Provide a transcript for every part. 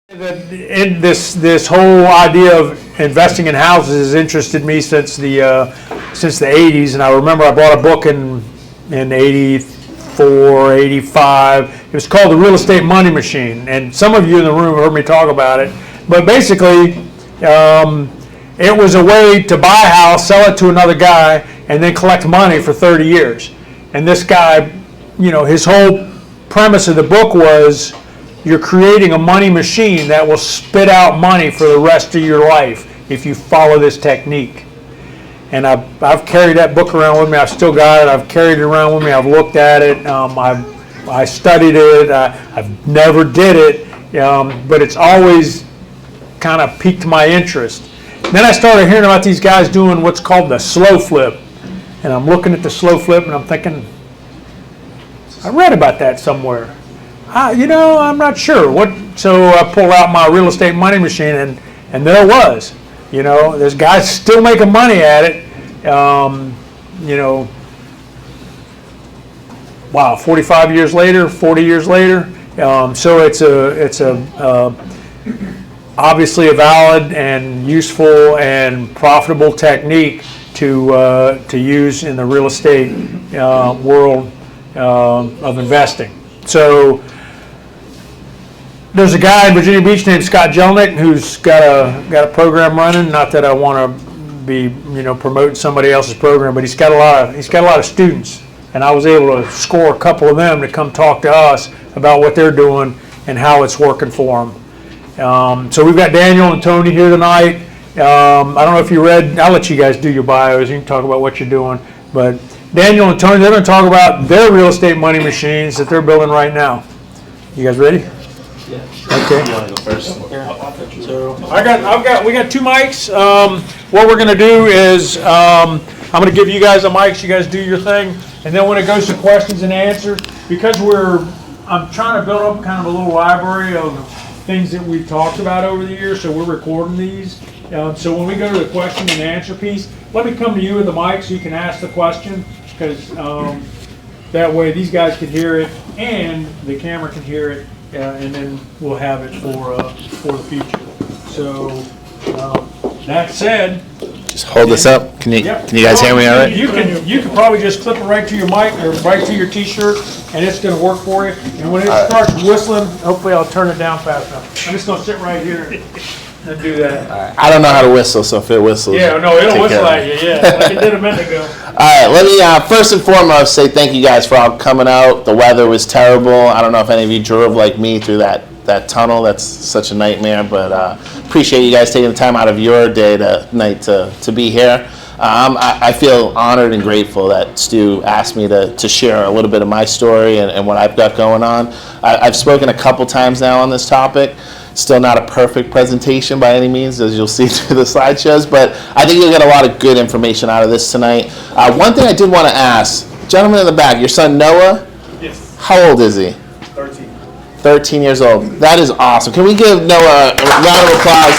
This whole idea of investing in houses has interested me since the 80s, and I remember I bought a book in 84, 85. It was called The Real Estate Money Machine, and some of you in the room heard me talk about it. But basically, it was a way to buy a house, sell it to another guy, and then collect money for 30 years. And this guy, his whole premise of the book was, you're creating a money machine that will spit out money for the rest of your life if you follow this technique. And I've carried that book around with me. I've still got it. I've carried it around with me. I've looked at it. I studied it. I've never did it, but it's always kind of piqued my interest. Then I started hearing about these guys doing what's called the slow flip. And I'm looking at the slow flip and I'm thinking, I read about that somewhere. I'm not sure. So I pull out my real estate money machine, and there it was. There's guys still making money at it. Wow, 45 years later, 40 years later. So it's obviously a valid and useful and profitable technique to use in the real estate world of investing. So there's a guy in Virginia Beach named Scott Jelnick who's got a program running. Not that I want to be promoting somebody else's program, but he's got a lot of students, and I was able to score a couple of them to come talk to us about what they're doing and how it's working for them. So we've got Daniel and Tony here tonight. I don't know if you read. I'll let you guys do your bios. You can talk about what you're doing, but Daniel and Tony, they're going to talk about their real estate money machines that they're building right now. You guys ready? Yeah. Okay. You want to go first? So we got two mics. What we're going to do is I'm going to give you guys the mics. You guys do your thing, and then when it goes to questions and answers, because I'm trying to build up kind of a little library of things that we've talked about over the years. So we're recording these. So when we go to the question and answer piece, let me come to you with the mic so you can ask the question, because that way these guys can hear it and the camera can hear it. And then we'll have it for the future. So that said, just hold this up. Can you guys hear me all right? You can probably just clip it right to your mic or right to your T-shirt, and it's going to work for you. And when it starts whistling, hopefully I'll turn it down fast enough. I'm just going to sit right here and do that. Right. I don't know how to whistle, so if it whistles, it'll whistle at you. Yeah, like it did a minute ago. All right, let me first and foremost say thank you guys for all coming out. The weather was terrible. I don't know if any of you drove like me through that tunnel. That's such a nightmare, but appreciate you guys taking the time out of your day tonight to be here. I feel honored and grateful that Stu asked me to share a little bit of my story and what I've got going on. I've spoken a couple times now on this topic. Still not a perfect presentation by any means, as you'll see through the slideshows, but I think you'll get a lot of good information out of this tonight. One thing I did want to ask, gentleman in the back, your son Noah? Yes. How old is he? 13. 13 years old. That is awesome. Can we give Noah a round of applause?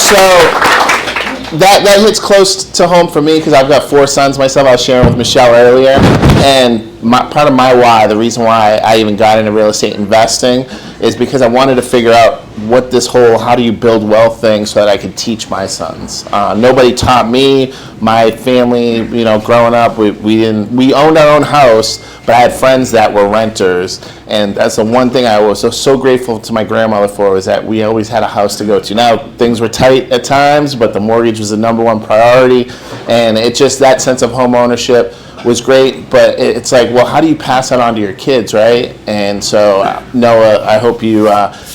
So that hits close to home for me because I've got 4 sons myself. I was sharing with Michelle earlier, and part of my why, the reason why I even got into real estate investing, is because I wanted to figure out what this whole how do you build wealth thing so that I could teach my sons. Nobody taught me. My family, growing up, we owned our own house, but I had friends that were renters, and that's the one thing I was so grateful to my grandmother for, was that we always had a house to go to. Now things were tight at times, but the mortgage was the number one priority, and it just, that sense of home ownership was great. But it's like, well, how do you pass that on to your kids, right? And so Noah, I hope you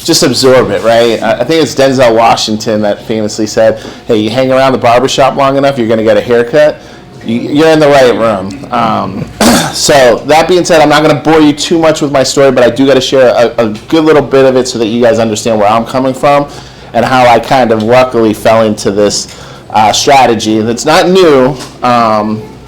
just absorb it, right? I think it's Denzel Washington that famously said, hey, you hang around the barbershop long enough, you're going to get a haircut. You're in the right room. So that being said, I'm not going to bore you too much with my story, but I do got to share a good little bit of it so that you guys understand where I'm coming from and how I kind of luckily fell into this strategy. And it's not new,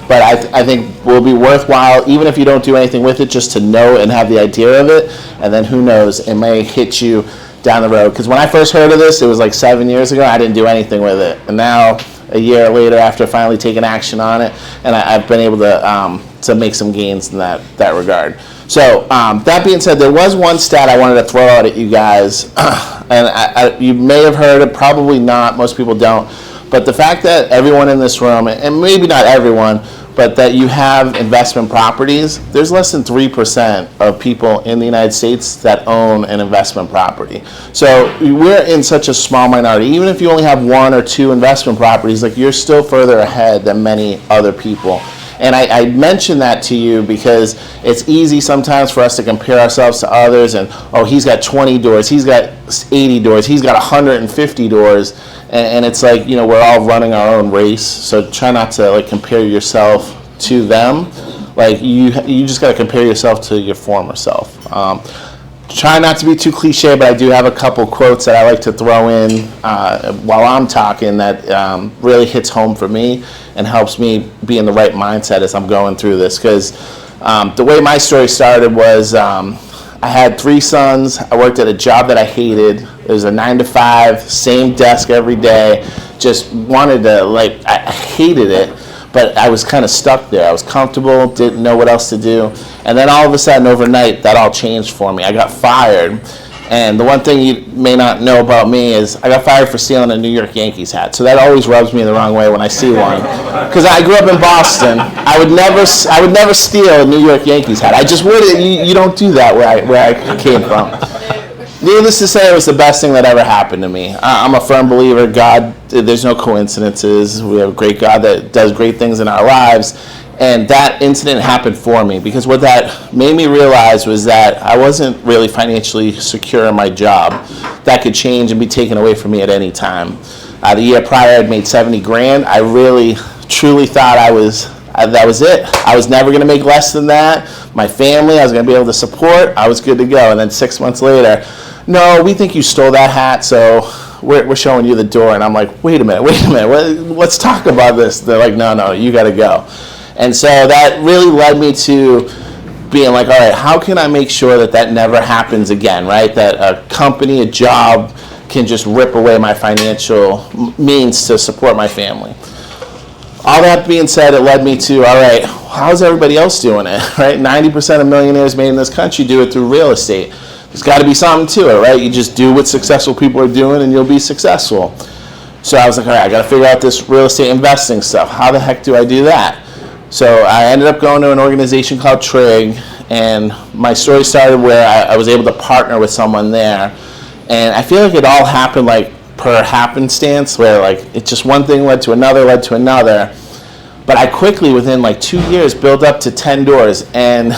but I think will be worthwhile, even if you don't do anything with it, just to know and have the idea of it. And then who knows, it may hit you down the road. Because when I first heard of this, it was like 7 years ago, I didn't do anything with it. And now, a year later, after finally taking action on it, and I've been able to make some gains in that regard. So that being said, there was one stat I wanted to throw out at you guys, and you may have heard it, probably not, most people don't, but the fact that everyone in this room, and maybe not everyone, but that you have investment properties, there's less than 3% of people in the United States that own an investment property. So we're in such a small minority. Even if you only have 1 or 2 investment properties, like, you're still further ahead than many other people. And I mention that to you because it's easy sometimes for us to compare ourselves to others and, oh, he's got 20 doors, he's got 80 doors, he's got 150 doors. And it's like, you know, we're all running our own race. So try not to, like, compare yourself to them. Like, you just got to compare yourself to your former self. Try not to be too cliche, but I do have a couple quotes that I like to throw in while I'm talking that really hits home for me and helps me be in the right mindset as I'm going through this. Because the way my story started was I had 3 sons. I worked at a job that I hated. It was a 9-to-5, same desk every day. Just wanted to, like, I hated it. But I was kind of stuck there. I was comfortable, didn't know what else to do. And then all of a sudden, overnight, that all changed for me. I got fired. And the one thing you may not know about me is I got fired for stealing a New York Yankees hat. So that always rubs me the wrong way when I see one. Because I grew up in Boston. I would never steal a New York Yankees hat. I just wouldn't. You don't do that where I came from. Needless to say, it was the best thing that ever happened to me. I'm a firm believer, God, there's no coincidences. We have a great God that does great things in our lives. And that incident happened for me because what that made me realize was that I wasn't really financially secure in my job. That could change and be taken away from me at any time. The year prior, I'd made 70 grand. I really, truly thought that was it. I was never going to make less than that. My family, I was going to be able to support. I was good to go. And then 6 months later, no, we think you stole that hat, so we're showing you the door. And I'm like, wait a minute, let's talk about this. They're like, no, you got to go. And so that really led me to being like, all right, how can I make sure that never happens again, right? That a company, a job can just rip away my financial means to support my family. All that being said, it led me to, all right, how's everybody else doing it, right? 90% of millionaires made in this country do it through real estate. There's got to be something to it, right? You just do what successful people are doing and you'll be successful. So I was like, all right, I got to figure out this real estate investing stuff. How the heck do I do that? So I ended up going to an organization called Trig, and my story started where I was able to partner with someone there. And I feel like it all happened like per happenstance, where like it's just one thing led to another. But I quickly, within like 2 years, built up to 10 doors. And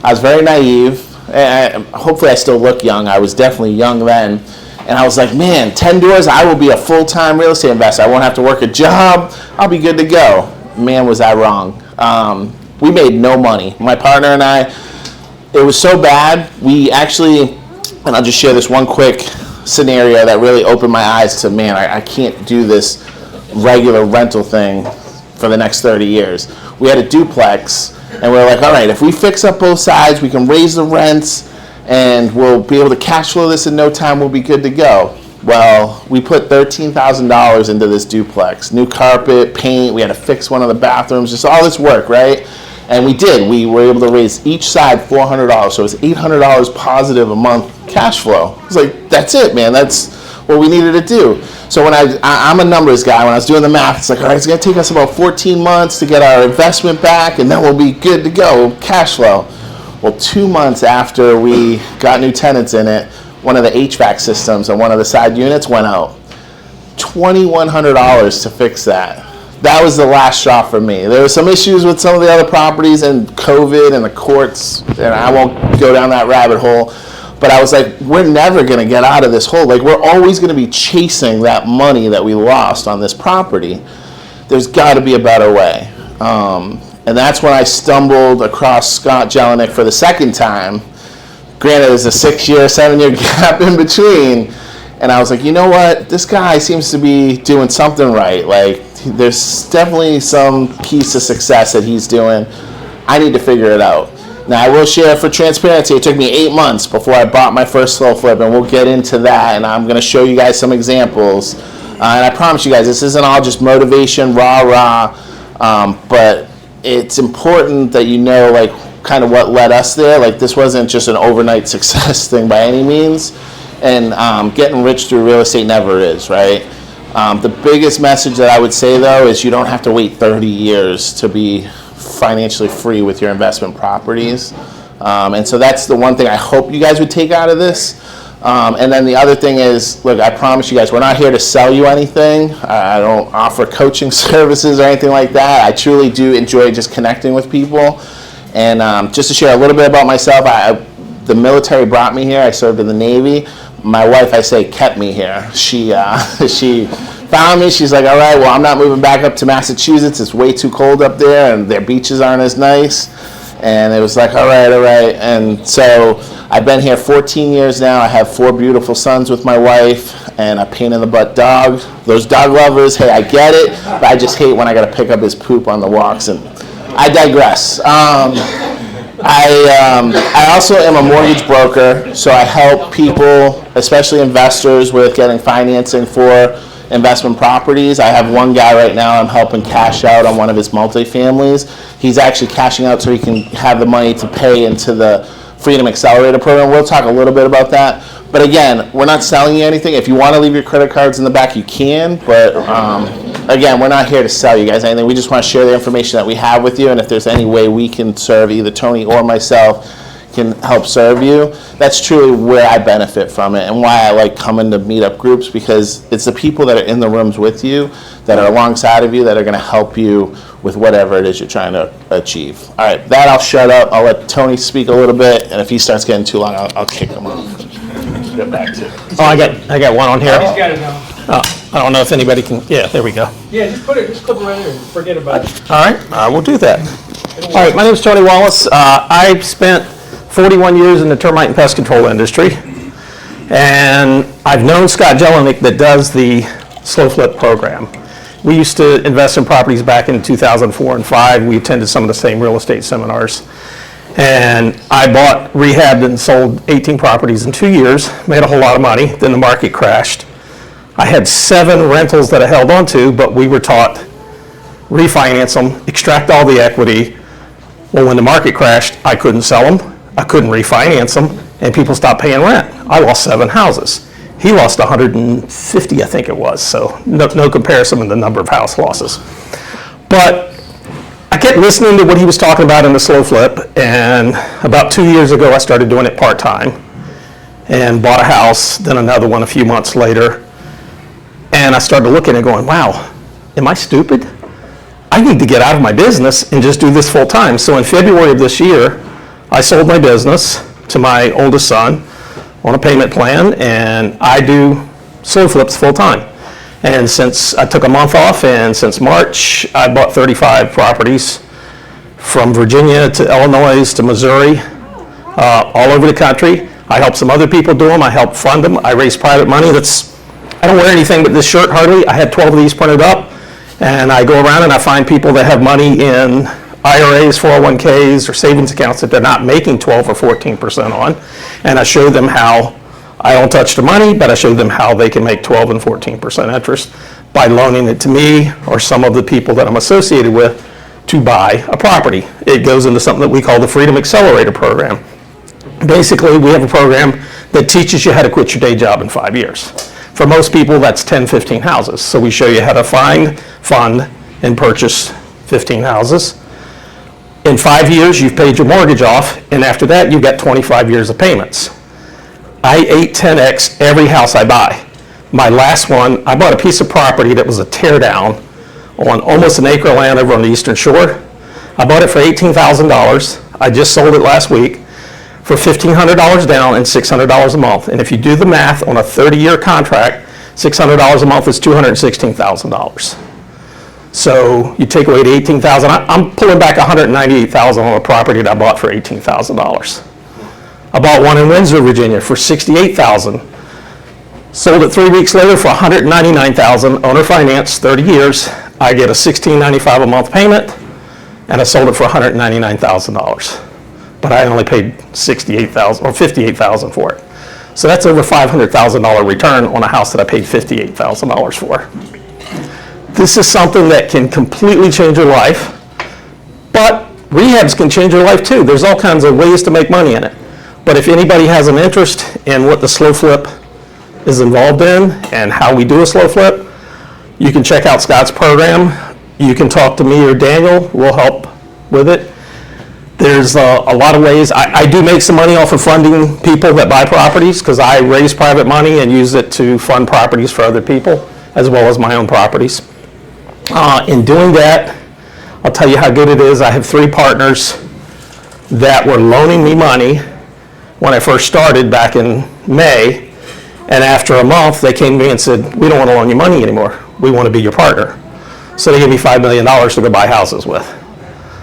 I was very naive. And hopefully I still look young. I was definitely young then. And I was like, man, 10 doors, I will be a full-time real estate investor. I won't have to work a job. I'll be good to go. Man, was I wrong. We made no money. My partner and I, it was so bad. We actually, and I'll just share this one quick scenario that really opened my eyes to, man, I can't do this regular rental thing for the next 30 years. We had a duplex. And we're like, all right, if we fix up both sides, we can raise the rents, and we'll be able to cash flow this in no time, we'll be good to go. Well, we put $13,000 into this duplex. New carpet, paint, we had to fix one of the bathrooms, just all this work, right? And we did. We were able to raise each side $400, so it was $800 positive a month cash flow. It was like, that's it, man. That's what we needed to do. So when I'm a numbers guy, when I was doing the math, it's like, all right, it's going to take us about 14 months to get our investment back, and then we'll be good to go, cash flow. Well, 2 months after we got new tenants in it, one of the HVAC systems on one of the side units went out. $2,100 to fix that. That was the last straw for me. There were some issues with some of the other properties and COVID and the courts, and I won't go down that rabbit hole. But I was like, we're never going to get out of this hole. Like, we're always going to be chasing that money that we lost on this property. There's got to be a better way. And that's when I stumbled across Scott Jelinek for the second time. Granted, there's a 6-year, 7-year gap in between. And I was like, you know what? This guy seems to be doing something right. Like, there's definitely some keys to success that he's doing. I need to figure it out. Now, I will share for transparency, it took me 8 months before I bought my first slow flip, and we'll get into that, and I'm going to show you guys some examples. And I promise you guys, this isn't all just motivation, but it's important that you know, like, kind of what led us there. Like, this wasn't just an overnight success thing by any means. And getting rich through real estate never is, right? The biggest message that I would say, though, is you don't have to wait 30 years to be financially free with your investment properties. And so that's the one thing I hope you guys would take out of this. And then the other thing is, look, I promise you guys, we're not here to sell you anything. I don't offer coaching services or anything like that. I truly do enjoy just connecting with people. And just to share a little bit about myself, the military brought me here. I served in the Navy. My wife, I say, kept me here. She found me. She's like, all right, well, I'm not moving back up to Massachusetts. It's way too cold up there, and their beaches aren't as nice. And it was like, all right. And so I've been here 14 years now. I have 4 beautiful sons with my wife and a pain-in-the-butt dog. Those dog lovers, hey, I get it, but I just hate when I got to pick up his poop on the walks. And I digress. I also am a mortgage broker, so I help people, especially investors, with getting financing for investment properties. I have one guy right now I'm helping cash out on one of his multifamilies. He's actually cashing out so he can have the money to pay into the Freedom Accelerator program. We'll talk a little bit about that. But again, we're not selling you anything. If you want to leave your credit cards in the back, you can. But again, we're not here to sell you guys anything. We just want to share the information that we have with you. And if there's any way we can serve, either Tony or myself can help serve you, that's truly where I benefit from it and why I like coming to meetup groups, because it's the people that are in the rooms with you, that are alongside of you, that are going to help you with whatever it is you're trying to achieve. All right, that I'll shut up. I'll let Tony speak a little bit, and if he starts getting too long, I'll kick him off. Get back to it. Oh, I got one on here. He's got it now. Oh, I don't know if anybody can, yeah, there we go. Yeah, just clip it right there and forget about it. All right, I will do that. All right, my name is Tony Wallace. I spent 41 years in the termite and pest control industry, and I've known Scott Jelinek that does the slow flip program. We used to invest in properties back in 2004 and 5. We attended some of the same real estate seminars. And I bought, rehabbed, and sold 18 properties in 2 years, made a whole lot of money. Then the market crashed. I had 7 rentals that I held on to, but we were taught refinance them, extract all the equity. Well, when the market crashed, I couldn't sell them. I couldn't refinance them, and people stopped paying rent. I lost 7 houses. He lost 150, I think it was, so no comparison in the number of house losses. But I kept listening to what he was talking about in the slow flip, and about 2 years ago, I started doing it part-time and bought a house, then another one a few months later, and I started looking and going, wow, am I stupid? I need to get out of my business and just do this full-time. So in February of this year, I sold my business to my oldest son on a payment plan, and I do slow flips full-time. And since I took a month off, and since March, I bought 35 properties from Virginia to Illinois to Missouri, all over the country. I help some other people do them. I help fund them. I raise private money. I don't wear anything but this shirt hardly. I had 12 of these printed up, and I go around and I find people that have money in IRAs, 401ks, or savings accounts that they're not making 12 or 14% on, and I show them how. I don't touch the money, but I show them how they can make 12 and 14% interest by loaning it to me or some of the people that I'm associated with to buy a property. It goes into something that we call the Freedom Accelerator program. Basically, we have a program that teaches you how to quit your day job in 5 years. For most people, that's 10, 15 houses. So we show you how to find, fund, and purchase 15 houses. In 5 years, you've paid your mortgage off, and after that, you've got 25 years of payments. I 10x every house I buy. My last one, I bought a piece of property that was a tear down on almost an acre of land over on the Eastern Shore. I bought it for $18,000. I just sold it last week for $1,500 down and $600 a month. And if you do the math on a 30-year contract, $600 a month is $216,000. So you take away the $18,000. I'm pulling back $198,000 on a property that I bought for $18,000. I bought one in Windsor, Virginia for $68,000. Sold it 3 weeks later for $199,000. Owner finance, 30 years. I get a $1,695 a month payment, and I sold it for $199,000. But I only paid $68,000 or $58,000 for it. So that's over $500,000 return on a house that I paid $58,000 for. This is something that can completely change your life, but rehabs can change your life too. There's all kinds of ways to make money in it. But if anybody has an interest in what the slow flip is involved in and how we do a slow flip, you can check out Scott's program. You can talk to me or Daniel. We'll help with it. There's a lot of ways. I do make some money off of funding people that buy properties because I raise private money and use it to fund properties for other people as well as my own properties. In doing that, I'll tell you how good it is. I have 3 partners that were loaning me money when I first started back in May, and after a month they came to me and said, we don't want to loan you money anymore. We want to be your partner. So they gave me $5 million to go buy houses with.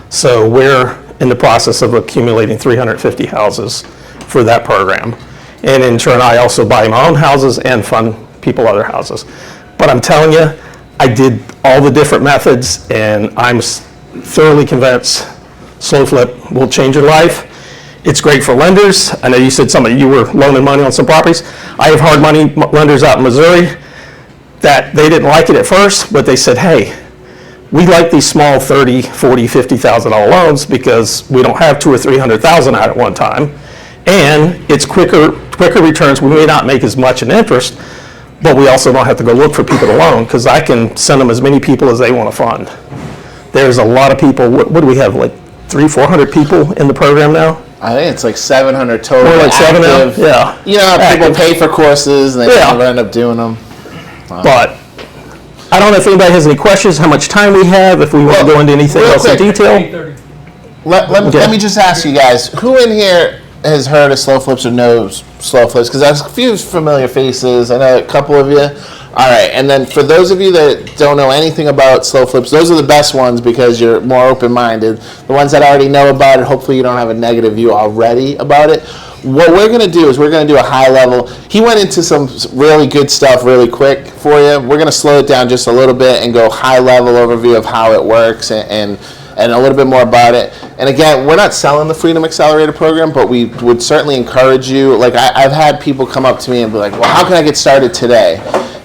So we're in the process of accumulating 350 houses for that program. And in turn, I also buy my own houses and fund people other houses. But I'm telling you, I did all the different methods, and I'm thoroughly convinced slow flip will change your life. It's great for lenders. I know you said you were loaning money on some properties. I have hard money lenders out in Missouri that they didn't like it at first, but they said, hey, we like these small $30,000, $40,000, $50,000 loans because we don't have $200,000 or $300,000 out at one time, and it's quicker returns. We may not make as much in interest, but we also don't have to go look for people to loan because I can send them as many people as they want to fund. There's a lot of people. What do we have, like 300-400 people in the program now? I think it's like 700 total. More like 7 now? active. Yeah. You know, people pay for courses and they never end up doing them. But I don't know if anybody has any questions, how much time we have, if we want to go into anything real else in quick. detail. Let me just ask you guys, who in here has heard of slow flips or knows slow flips? Because there's a few familiar faces. I know a couple of you. All right, and then for those of you that don't know anything about slow flips, those are the best ones because you're more open-minded. The ones that already know about it, hopefully you don't have a negative view already about it. What we're going to do is we're going to do a high level. He went into some really good stuff really quick for you. We're going to slow it down just a little bit and go high level overview of how it works and a little bit more about it. And again, we're not selling the Freedom Accelerator program, but we would certainly encourage you. Like I've had people come up to me and be like, well, how can I get started today?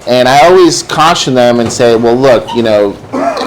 And I always caution them and say, well, look, you know,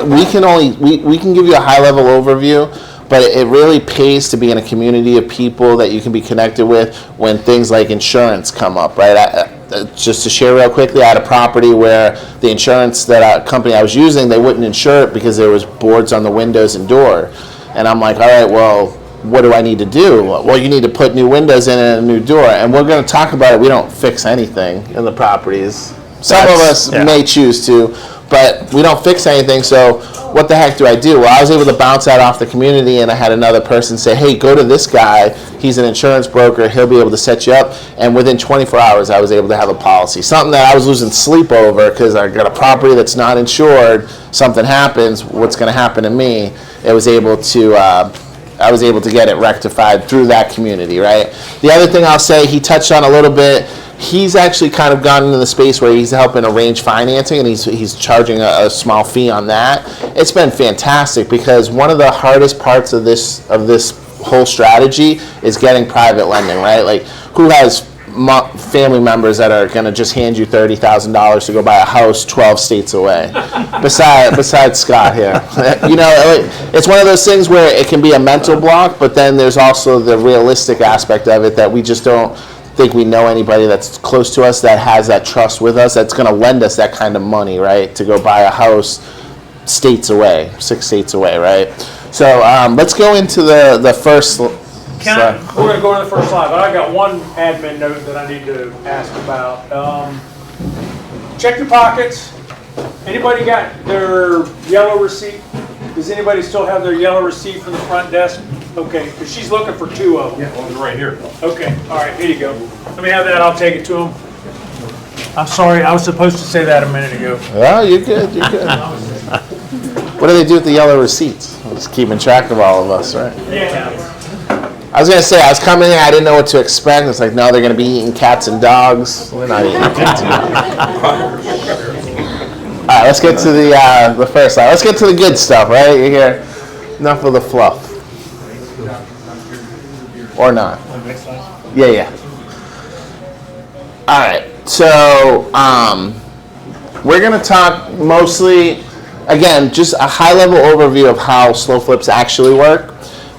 we can give you a high level overview, but it really pays to be in a community of people that you can be connected with when things like insurance come up, right? Just to share real quickly, I had a property where the insurance company I was using, they wouldn't insure it because there was boards on the windows and door. And I'm like, all right, well, what do I need to do? Well, you need to put new windows in and a new door. And we're going to talk about it. We don't fix anything in the properties. Some of us may choose to, but we don't fix anything, so what the heck do I do? Well, I was able to bounce that off the community, and I had another person say, hey, go to this guy. He's an insurance broker. He'll be able to set you up. And within 24 hours, I was able to have a policy. Something that I was losing sleep over because I got a property that's not insured. Something happens. What's going to happen to me? I was able to get it rectified through that community, right? The other thing I'll say, he touched on a little bit, he's actually kind of gone into the space where he's helping arrange financing, and he's charging a small fee on that. It's been fantastic because one of the hardest parts of this whole strategy is getting private lending, right? Like, who has family members that are going to just hand you $30,000 to go buy a house 12 states away? Besides Scott here. You know, it's one of those things where it can be a mental block, but then there's also the realistic aspect of it that we just don't think we know anybody that's close to us that has that trust with us that's going to lend us that kind of money, right, to go buy a house 6 states away, right? So let's go into the first. We're going to go to the first slide, but I got one admin note that I need to ask about. Check your pockets. Anybody got their yellow receipt? Does anybody still have their yellow receipt from the front desk? Okay, because she's looking for 2 of them. Yeah, well, they're right here. Okay, all right, here you go. Let me have that, I'll take it to him. I'm sorry, I was supposed to say that a minute ago. Well, you're good. What do they do with the yellow receipts? Just keeping track of all of us, right? Yeah. I was going to say, I was coming in, I didn't know what to expect. It's like, no, they're going to be eating cats and dogs. We're not eating cats and dogs. All right, let's get to the first slide. Let's get to the good stuff, right? You hear enough of the fluff. Or not. Yeah. All right, so we're going to talk mostly, again, just a high-level overview of how slow flips actually work.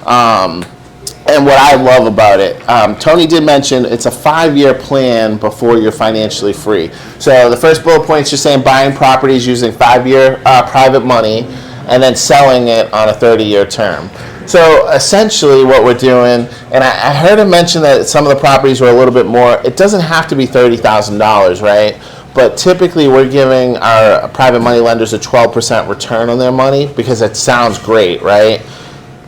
And what I love about it, Tony did mention it's a 5-year plan before you're financially free. So the first bullet point is just saying buying properties using 5-year private money and then selling it on a 30-year term. So essentially what we're doing, and I heard him mention that some of the properties were a little bit more, it doesn't have to be $30,000, right? But typically we're giving our private money lenders a 12% return on their money because it sounds great, right?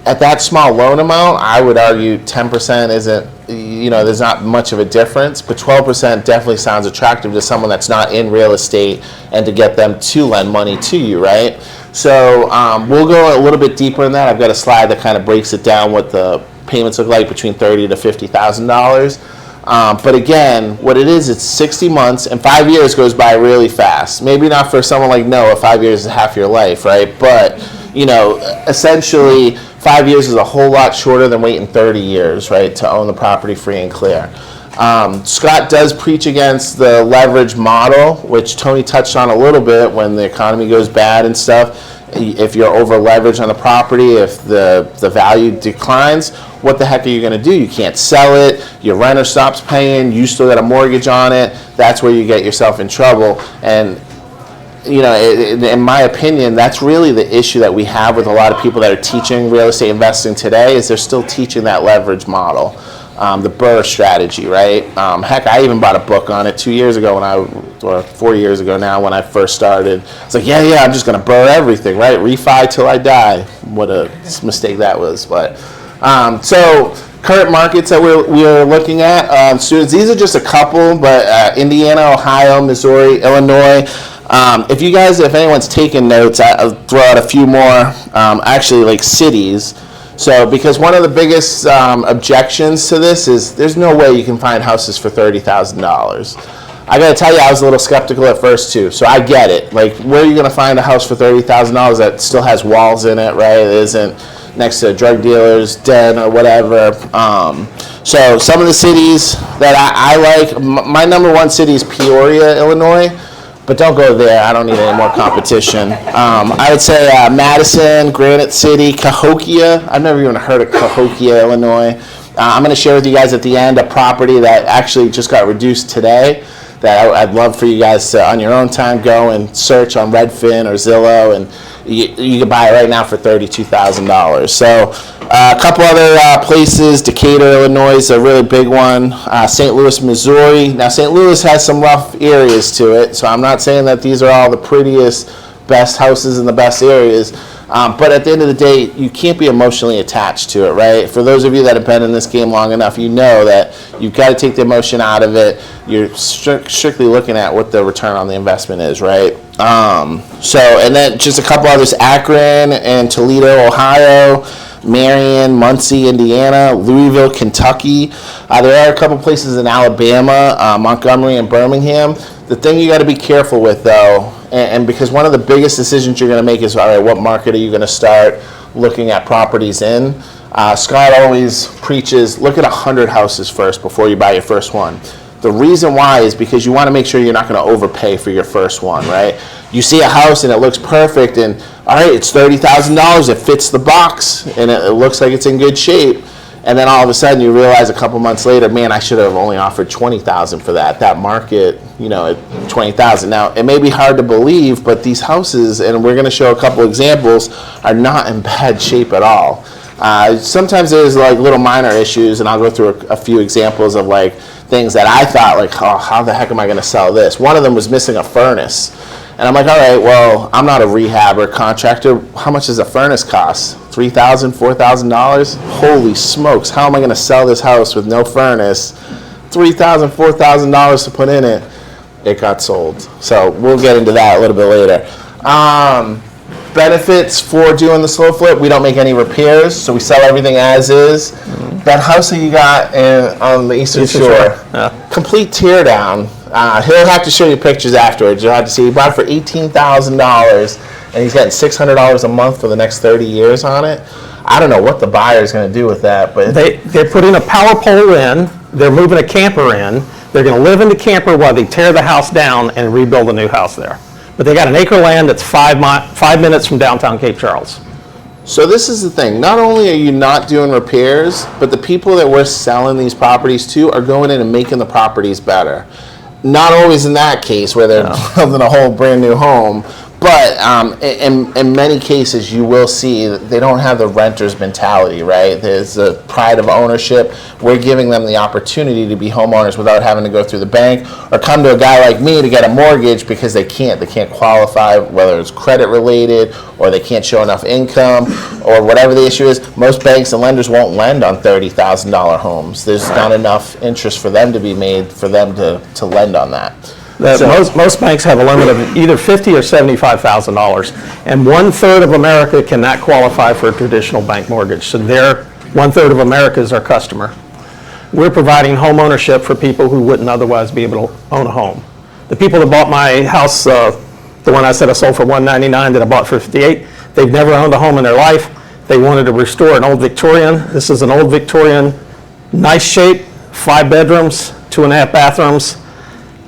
At that small loan amount, I would argue 10% isn't, there's not much of a difference, but 12% definitely sounds attractive to someone that's not in real estate and to get them to lend money to you, right? So we'll go a little bit deeper in that. I've got a slide that kind of breaks it down what the payments look like between $30,000 to $50,000. But again, what it is, it's 60 months, and 5 years goes by really fast. Maybe not for someone like Noah, 5 years is half your life, right? But, essentially, 5 years is a whole lot shorter than waiting 30 years, right, to own the property free and clear. Scott does preach against the leverage model, which Tony touched on a little bit when the economy goes bad and stuff. If you're over leveraged on the property, if the value declines, what the heck are you going to do? You can't sell it, your renter stops paying, you still got a mortgage on it. That's where you get yourself in trouble. And in my opinion, that's really the issue that we have with a lot of people that are teaching real estate investing today, is they're still teaching that leverage model, the BRRRR strategy, right? Heck, I even bought a book on it 2 years ago or 4 years ago now when I first started. It's like, yeah, I'm just going to BRRRR everything, right? Refi till I die. What a mistake that was. But so current markets that we're looking at, students, these are just a couple, but Indiana, Ohio, Missouri, Illinois. If anyone's taking notes, I'll throw out a few more, actually like cities. So, because one of the biggest objections to this is there's no way you can find houses for $30,000. I gotta tell you, I was a little skeptical at first too, so I get it. Like, where are you gonna find a house for $30,000 that still has walls in it, right? It isn't next to a drug dealer's den or whatever. So some of the cities that I like, my number one city is Peoria, Illinois. But don't go there. I don't need any more competition. I would say Madison, Granite City, Cahokia. I've never even heard of Cahokia, Illinois. I'm going to share with you guys at the end a property that actually just got reduced today that I'd love for you guys to, on your own time, go and search on Redfin or Zillow, and you can buy it right now for $32,000. So a couple other places, Decatur, Illinois is a really big one. St. Louis, Missouri. Now, St. Louis has some rough areas to it, so I'm not saying that these are all the prettiest, best houses in the best areas. But at the end of the day, you can't be emotionally attached to it, right? For those of you that have been in this game long enough, you know that you've got to take the emotion out of it. You're strictly looking at what the return on the investment is, right? And then just a couple others, Akron and Toledo, Ohio, Marion, Muncie, Indiana, Louisville, Kentucky. There are a couple places in Alabama, Montgomery and Birmingham. The thing you got to be careful with, though, and because one of the biggest decisions you're going to make is, all right, what market are you going to start looking at properties in? Scott always preaches, look at 100 houses first before you buy your first one. The reason why is because you want to make sure you're not going to overpay for your first one, right? You see a house and it looks perfect, and all right, it's $30,000, it fits the box, and it looks like it's in good shape. And then all of a sudden you realize a couple months later, man, I should have only offered $20,000 for that. That market, at $20,000. Now, it may be hard to believe, but these houses, and we're going to show a couple examples, are not in bad shape at all. Sometimes there's like little minor issues, and I'll go through a few examples of like things that I thought like, oh, how the heck am I going to sell this? One of them was missing a furnace. And I'm like, all right, well, I'm not a rehab or contractor. How much does a furnace cost? $3,000, $4,000? Holy smokes, how am I going to sell this house with no furnace? $3,000, $4,000 to put in it. It got sold. So we'll get into that a little bit later. Benefits for doing the slow flip, we don't make any repairs, so we sell everything as is. That house that you got on the Eastern Shore, complete tear down. He'll have to show you pictures afterwards. You'll have to see he bought it for $18,000, and he's getting $600 a month for the next 30 years on it. I don't know what the buyer is going to do with that, but they're putting a power pole in. They're moving a camper in. They're going to live in the camper while they tear the house down and rebuild a new house there. But they got an acre of land that's 5 minutes from downtown Cape Charles. So this is the thing. Not only are you not doing repairs, but the people that we're selling these properties to are going in and making the properties better. Not always in that case where they're building a whole brand new home, but in many cases you will see that they don't have the renter's mentality, right? There's a pride of ownership. We're giving them the opportunity to be homeowners without having to go through the bank or come to a guy like me to get a mortgage because they can't qualify, whether it's credit related or they can't show enough income or whatever the issue is. Most banks and lenders won't lend on $30,000 homes. There's not enough interest for them to be made for them to lend on that. Most banks have a limit of either $50,000 or $75,000, and 1/3 of America cannot qualify for a traditional bank mortgage. So 1/3 of America is our customer. We're providing home ownership for people who wouldn't otherwise be able to own a home. The people that bought my house, the one I said I sold for $199 that I bought for $58,000, they've never owned a home in their life. They wanted to restore an old Victorian. This is an old Victorian, nice shape, 5 bedrooms, 2.5 bathrooms.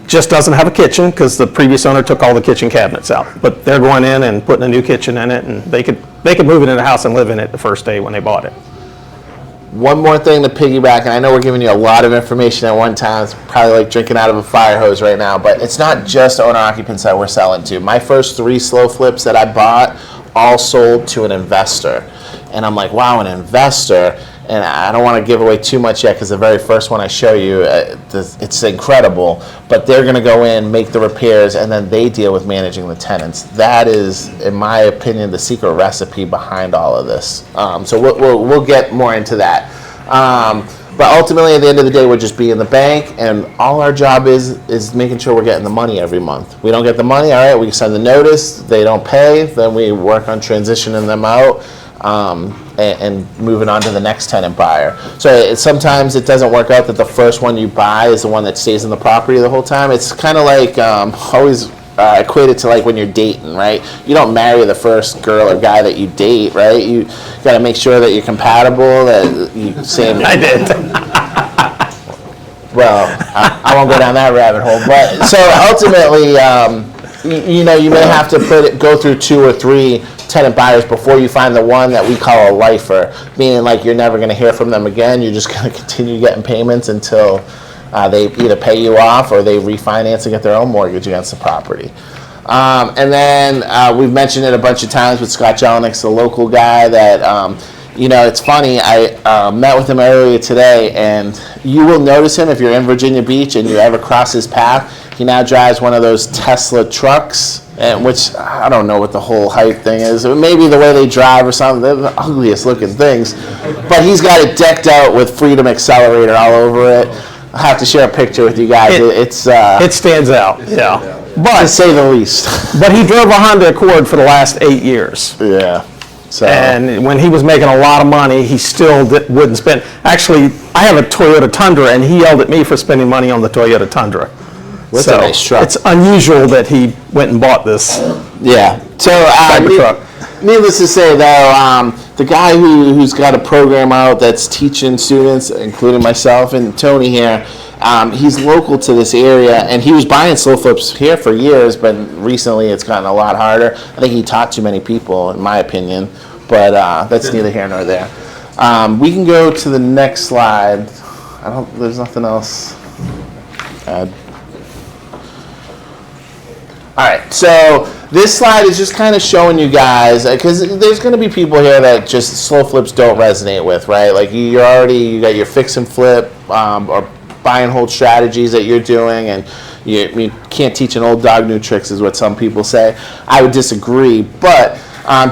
Just doesn't have a kitchen because the previous owner took all the kitchen cabinets out. But they're going in and putting a new kitchen in it, and they could move it in the house and live in it the first day when they bought it. One more thing to piggyback, and I know we're giving you a lot of information at one time. It's probably like drinking out of a fire hose right now, but it's not just owner-occupants that we're selling to. My first 3 slow flips that I bought all sold to an investor. And I'm like, wow, an investor. And I don't want to give away too much yet because the very first one I show you, it's incredible. But they're going to go in, make the repairs, and then they deal with managing the tenants. That is, in my opinion, the secret recipe behind all of this. So we'll get more into that. But ultimately, at the end of the day, we're just being the bank, and all our job is making sure we're getting the money every month. We don't get the money, all right, we send the notice, they don't pay, then we work on transitioning them out. And moving on to the next tenant buyer. So sometimes it doesn't work out that the first one you buy is the one that stays in the property the whole time. It's kind of like always equate it to like when you're dating, right? You don't marry the first girl or guy that you date, right? You got to make sure that you're compatible. That you same. I did. Well, I won't go down that rabbit hole. But so ultimately, you may have to go through 2 or 3 tenant buyers before you find the one that we call a lifer, meaning like you're never going to hear from them again. You're just going to continue getting payments until they either pay you off or they refinance and get their own mortgage against the property. And then we've mentioned it a bunch of times with Scott Jelinek, the local guy that, it's funny, I met with him earlier today, and you will notice him if you're in Virginia Beach and you ever cross his path. He now drives one of those Tesla trucks, which I don't know what the whole hype thing is. Maybe the way they drive or something. They're the ugliest looking things. But he's got it decked out with Freedom Accelerator all over it. I'll have to share a picture with you guys. It stands out, yeah. But to say the least. But he drove a Honda Accord for the last 8 years. Yeah. So. And when he was making a lot of money, he still wouldn't spend. Actually, I have a Toyota Tundra, and he yelled at me for spending money on the Toyota Tundra. That's a nice truck. It's unusual that he went and bought this. Yeah. So, needless to say, though, the guy who's got a program out that's teaching students, including myself and Tony here, he's local to this area, and he was buying slow flips here for years, but recently it's gotten a lot harder. I think he taught too many people, in my opinion, but that's neither here nor there. We can go to the next slide. There's nothing else. All right, so this slide is just kind of showing you guys, because there's going to be people here that just slow flips don't resonate with, right? Like you got your fix and flip or buy and hold strategies that you're doing, and you can't teach an old dog new tricks is what some people say. I would disagree, but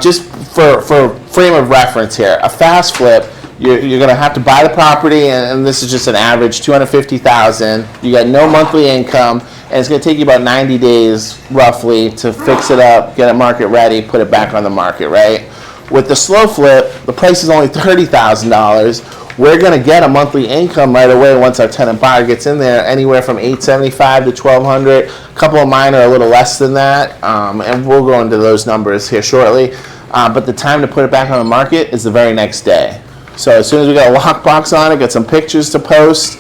just for frame of reference here, a fast flip, you're going to have to buy the property, and this is just an average, $250,000. You got no monthly income, and it's going to take you about 90 days roughly to fix it up, get it market ready, put it back on the market, right? With the slow flip, the price is only $30,000. We're going to get a monthly income right away once our tenant buyer gets in there, anywhere from $875 to $1,200. A couple of mine are a little less than that, and we'll go into those numbers here shortly. But the time to put it back on the market is the very next day. So as soon as we got a lockbox on it, got some pictures to post,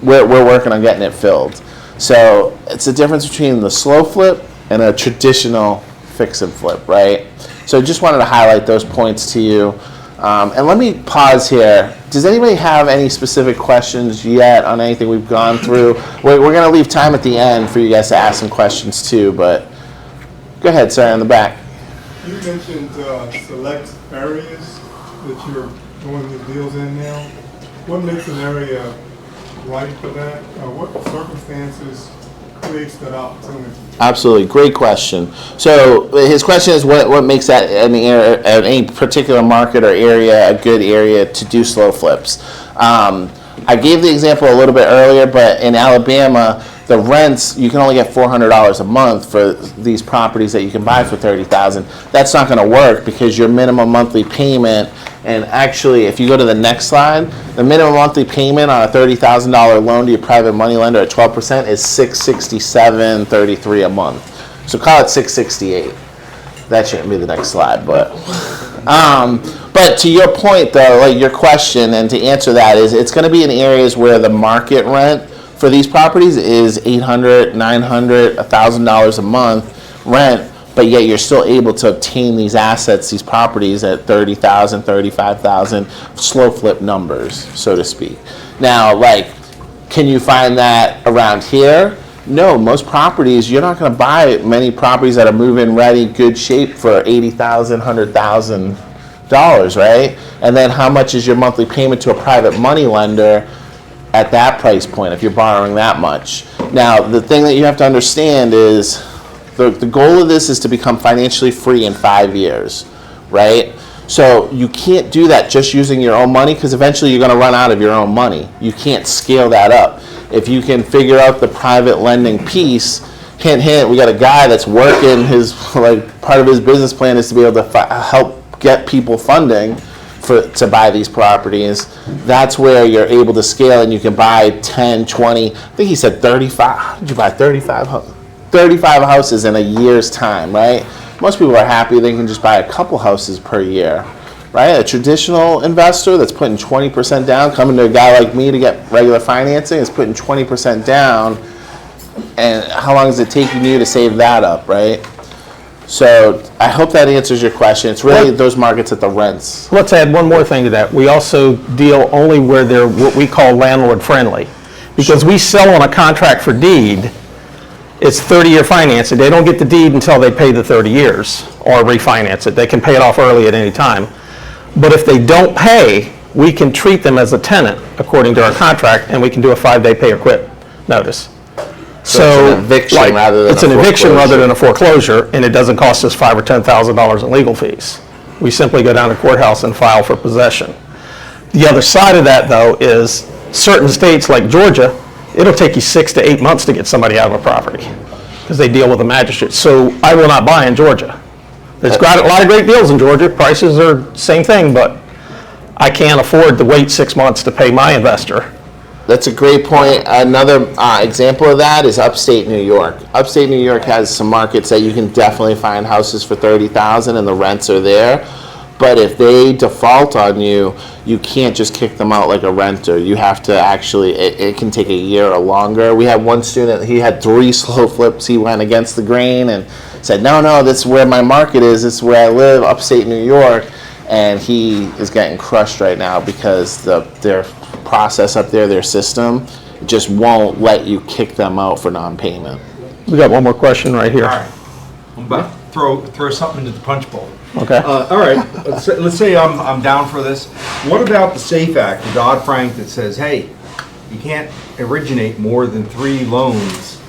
we're working on getting it filled. So it's the difference between the slow flip and a traditional fix and flip, right? So just wanted to highlight those points to you. And let me pause here. Does anybody have any specific questions yet on anything we've gone through? We're going to leave time at the end for you guys to ask some questions too, but go ahead, sir, in the back. You mentioned select areas that you're doing the deals in now. What makes an area right for that? What circumstances creates that opportunity? Absolutely, great question. So his question is what makes that any particular market or area a good area to do slow flips. I gave the example a little bit earlier, but in Alabama, the rents, you can only get $400 a month for these properties that you can buy for $30,000. That's not going to work because your minimum monthly payment, and actually if you go to the next slide, the minimum monthly payment on a $30,000 loan to your private money lender at 12% is $667.33 a month. So call it $668. That shouldn't be the next slide, but to your point though, like your question, and to answer that is it's going to be in areas where the market rent for these properties is $800, $900, $1,000 a month rent, but yet you're still able to obtain these assets, these properties at $30,000, $35,000, slow flip numbers, so to speak. Now, like, can you find that around here? No, most properties, you're not going to buy many properties that are move-in ready, good shape for $80,000, $100,000, right? And then how much is your monthly payment to a private money lender at that price point if you're borrowing that much? Now, the thing that you have to understand is the goal of this is to become financially free in 5 years, right? So you can't do that just using your own money because eventually you're going to run out of your own money. You can't scale that up. If you can figure out the private lending piece, hint, hint, we got a guy that's working his, like, part of his business plan is to be able to help get people funding to buy these properties. That's where you're able to scale and you can buy 10, 20, I think he said 35. Did you buy 35 houses in a year's time, right? Most people are happy they can just buy a couple houses per year, right? A traditional investor that's putting 20% down, coming to a guy like me to get regular financing, is putting 20% down. And how long is it taking you to save that up, right? So I hope that answers your question. It's really those markets at the rents. Let's add one more thing to that. We also deal only where they're what we call landlord friendly. Because we sell on a contract for deed, it's 30-year financing. They don't get the deed until they pay the 30 years or refinance it. They can pay it off early at any time. But if they don't pay, we can treat them as a tenant according to our contract, and we can do a 5-day pay or quit notice. So it's an eviction rather than it's an eviction rather than a foreclosure, and it doesn't cost us $5,000 or $10,000 in legal fees. We simply go down to courthouse and file for possession. The other side of that, though, is certain states like Georgia, it'll take you 6 to 8 months to get somebody out of a property because they deal with a magistrate. So I will not buy in Georgia. There's a lot of great deals in Georgia. Prices are same thing, but I can't afford to wait 6 months to pay my investor. That's a great point. Another example of that is upstate New York. Upstate New York has some markets that you can definitely find houses for $30,000 and the rents are there. But if they default on you, you can't just kick them out like a renter. You have to actually, it can take a year or longer. We had one student, he had 3 slow flips. He went against the grain and said, no, this is where my market is. This is where I live, upstate New York. And he is getting crushed right now because their process up there, their system, just won't let you kick them out for non-payment. We got one more question right here. All right, I'm about to throw something into the punch bowl. Okay. All right, let's say I'm down for this. What about the SAFE Act, the Dodd-Frank that says, hey, you can't originate more than 3 loans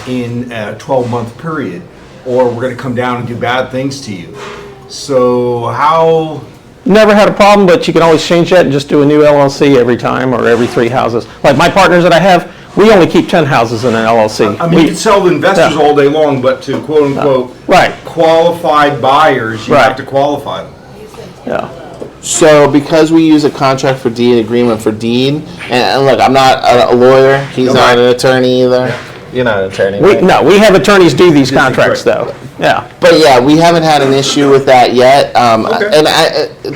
in a 12-month period, or we're going to come down and do bad things to you. So how? Never had a problem, but you can always change that and just do a new LLC every time or every 3 houses. Like my partners that I have, we only keep 10 houses in an LLC. I mean, you can sell to investors all day long, but to quote unquote qualified buyers, you have to qualify them. Yeah. So because we use a contract for deed, agreement for deed, and look, I'm not a lawyer, he's not an attorney either. Yeah. You're not an attorney, right? No, we have attorneys do these contracts though. Yeah. But yeah, we haven't had an issue with that yet. And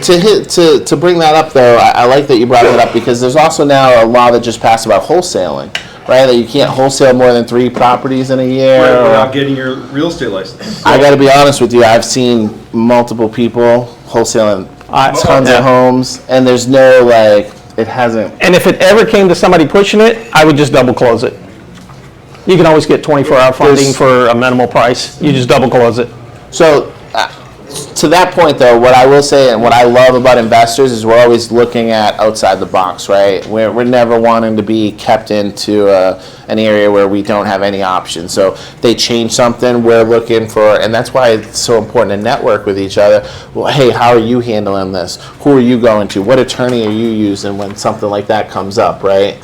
to bring that up though, I like that you brought it up because there's also now a law that just passed about wholesaling, right? That you can't wholesale more than 3 properties in a year. Right, or- without getting your real estate license. I got to be honest with you. I've seen multiple people wholesaling tons of homes, and there's no like it hasn't. And if it ever came to somebody pushing it, I would just double close it. You can always get 24-hour funding for a minimal price. You just double close it. So, to that point though, what I will say and what I love about investors is we're always looking at outside the box, right? We're never wanting to be kept into an area where we don't have any options. So they change something, we're looking for, and that's why it's so important to network with each other. Well, hey, how are you handling this? Who are you going to? What attorney are you using when something like that comes up, right?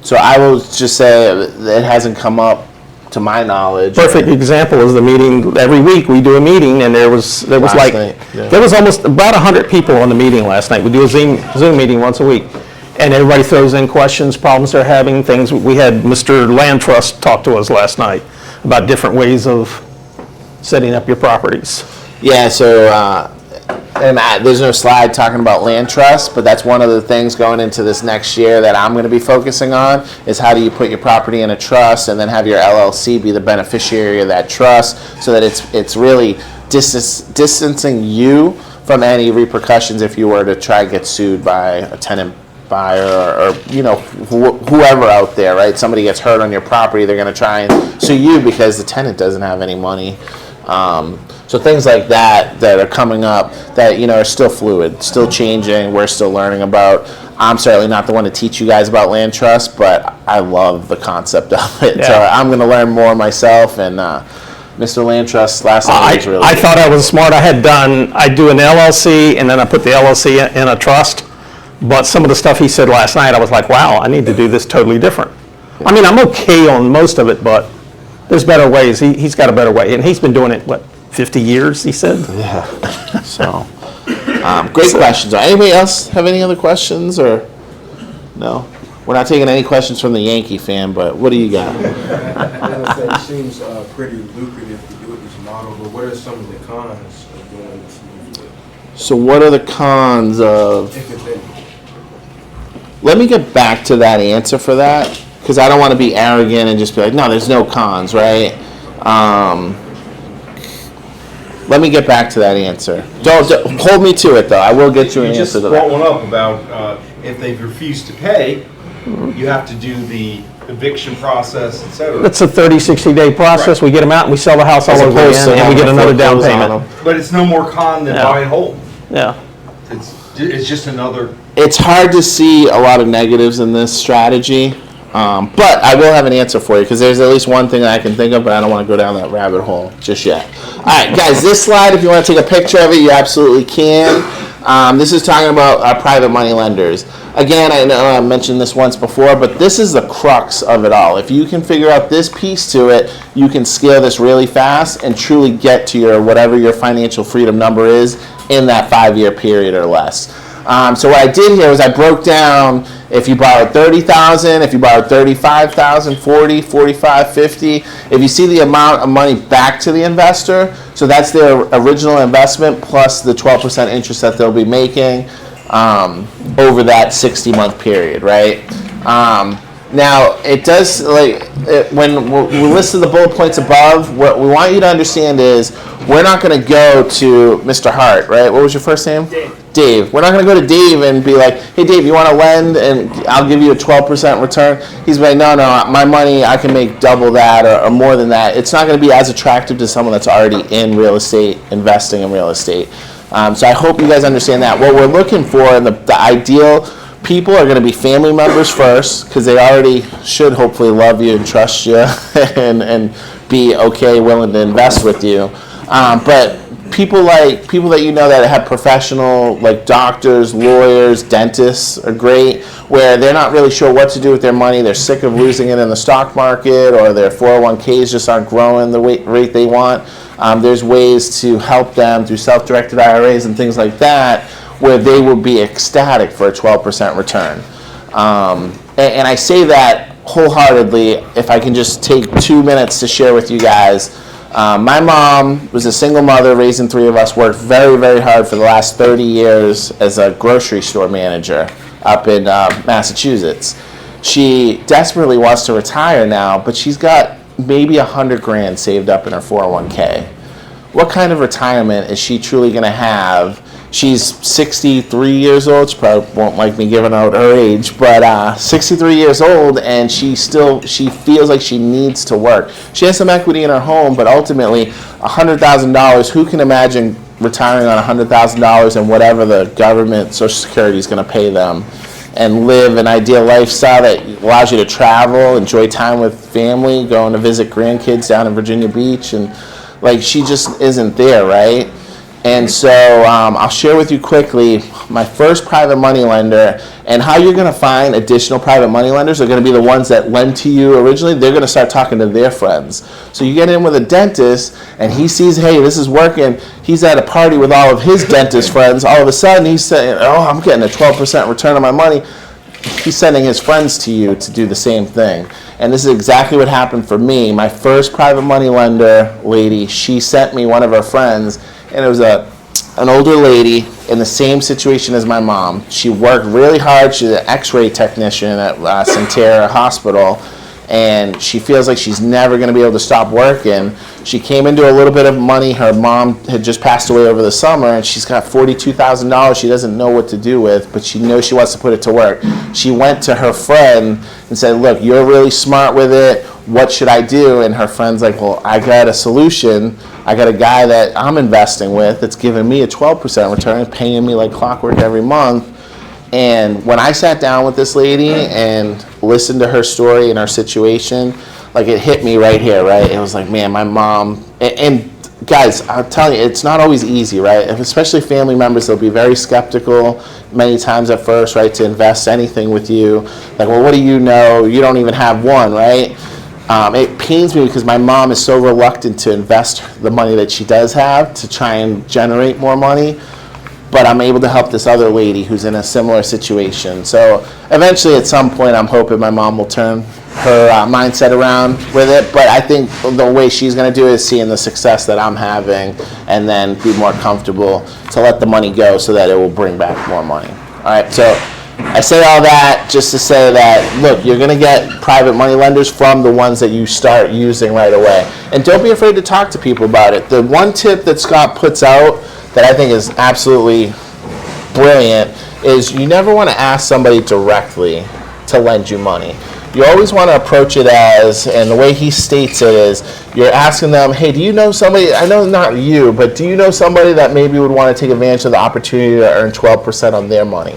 So I will just say it hasn't come up to my knowledge. Perfect example is the meeting. Every week we do a meeting, and there was Last like night, yeah. there was almost about 100 people on the meeting last night. We do a Zoom meeting once a week, and everybody throws in questions, problems they're having, things. We had Mr. Land Trust talk to us last night about different ways of setting up your properties. Yeah, so there's no slide talking about land trust, but that's one of the things going into this next year that I'm going to be focusing on is how do you put your property in a trust and then have your LLC be the beneficiary of that trust so that it's really distancing you from any repercussions if you were to try to get sued by a tenant buyer or whoever out there, right? Somebody gets hurt on your property, they're going to try and sue you because the tenant doesn't have any money. So things like that are coming up that, are still fluid, still changing, we're still learning about. I'm certainly not the one to teach you guys about land trust, but I love the concept of it. Yeah. So I'm going to learn more myself, and Mr. Land Trust last night was really I good. thought I was smart. I do an LLC, and then I put the LLC in a trust. But some of the stuff he said last night, I was like, wow, I need to do this totally different. I mean, I'm okay on most of it, but there's better ways. He's got a better way, and he's been doing it, 50 years, he said? Yeah. So, great questions. Anybody else have any other questions, or no? We're not taking any questions from the Yankee fan, but what do you got? It seems pretty lucrative to do it this model, but what are some of the cons of doing this usually? So what are the cons of... If it's any. Let me get back to that answer for that, because I don't want to be arrogant and just be like, no, there's no cons, right? Let me get back to that answer. Don't hold me to it, though. I will get you an You just answer to brought that. one up about if they've refused to pay, you have to do the eviction process, et cetera. It's a 30, 60-day process. Right. We get them out, and we sell the house all As over opposed to again, and we get having to another down foreclose on payment. them. But it's no more con than Yeah. buy and hold. Yeah. It's just another. It's hard to see a lot of negatives in this strategy, but I will have an answer for you, because there's at least one thing that I can think of, but I don't want to go down that rabbit hole just yet. All right, guys, this slide, if you want to take a picture of it, you absolutely can. This is talking about our private money lenders. Again, I know I mentioned this once before, but this is the crux of it all. If you can figure out this piece to it, you can scale this really fast and truly get to your whatever your financial freedom number is in that 5-year period or less. So what I did here was I broke down if you borrowed $30,000, if you borrowed $35,000, $40,000, $45,000, $50,000. If you see the amount of money back to the investor, so that's their original investment plus the 12% interest that they'll be making over that 60-month period, right? Now, it does, when we listed the bullet points above, what we want you to understand is we're not going to go to Mr. Hart, right? What was your first name? Dave. We're not going to go to Dave and be like, hey, Dave, you want to lend and I'll give you a 12% return? He's like, no, my money, I can make double that or more than that. It's not going to be as attractive to someone that's already in real estate, investing in real estate. So I hope you guys understand that. What we're looking for and the ideal people are going to be family members first, because they already should hopefully love you and trust you and be okay, willing to invest with you. But people that you know that have professional, like doctors, lawyers, dentists are great, where they're not really sure what to do with their money. They're sick of losing it in the stock market, or their 401ks just aren't growing the rate they want. There's ways to help them through self-directed IRAs and things like that, where they will be ecstatic for a 12% return. And I say that wholeheartedly. If I can just take 2 minutes to share with you guys, my mom was a single mother raising 3 of us, worked very, very hard for the last 30 years as a grocery store manager up in Massachusetts. She desperately wants to retire now, but she's got maybe $100,000 saved up in her 401k. What kind of retirement is she truly going to have? She's 63 years old. She probably won't like me giving out her age, but 63 years old, and she feels like she needs to work. She has some equity in her home, but ultimately $100,000, who can imagine retiring on $100,000 and whatever the government Social Security is going to pay them, and live an ideal lifestyle that allows you to travel, enjoy time with family, going to visit grandkids down in Virginia Beach, and like, she just isn't there, right? And so I'll share with you quickly my first private money lender, and how you're going to find additional private money lenders are going to be the ones that lend to you originally. They're going to start talking to their friends. So you get in with a dentist, and he sees, hey, this is working. He's at a party with all of his dentist friends. All of a sudden, he's saying, oh, I'm getting a 12% return on my money. He's sending his friends to you to do the same thing. And this is exactly what happened for me. My first private money lender lady, she sent me one of her friends, and it was an older lady in the same situation as my mom. She worked really hard. She's an x-ray technician at Centera Hospital, and she feels like she's never going to be able to stop working. She came into a little bit of money. Her mom had just passed away over the summer, and she's got $42,000 she doesn't know what to do with, but she knows she wants to put it to work. She went to her friend and said, look, you're really smart with it. What should I do? And her friend's like, well, I got a solution. I got a guy that I'm investing with that's giving me a 12% return, paying me like clockwork every month. And when I sat down with this lady and listened to her story and her situation, like, it hit me right here, right? It was like, man, my mom, and guys, I'm telling you, it's not always easy, right? Especially family members, they'll be very skeptical many times at first, right, to invest anything with you. Like, well, what do you know? You don't even have one, right? It pains me because my mom is so reluctant to invest the money that she does have to try and generate more money. But I'm able to help this other lady who's in a similar situation. So eventually, at some point, I'm hoping my mom will turn her mindset around with it. But I think the way she's going to do it is seeing the success that I'm having, and then be more comfortable to let the money go so that it will bring back more money. All right, so I say all that just to say that, look, you're going to get private money lenders from the ones that you start using right away. And don't be afraid to talk to people about it. The one tip that Scott puts out that I think is absolutely brilliant is you never want to ask somebody directly to lend you money. You always want to approach it as, and the way he states it is, you're asking them, hey, do you know somebody, I know not you, but do you know somebody that maybe would want to take advantage of the opportunity to earn 12% on their money?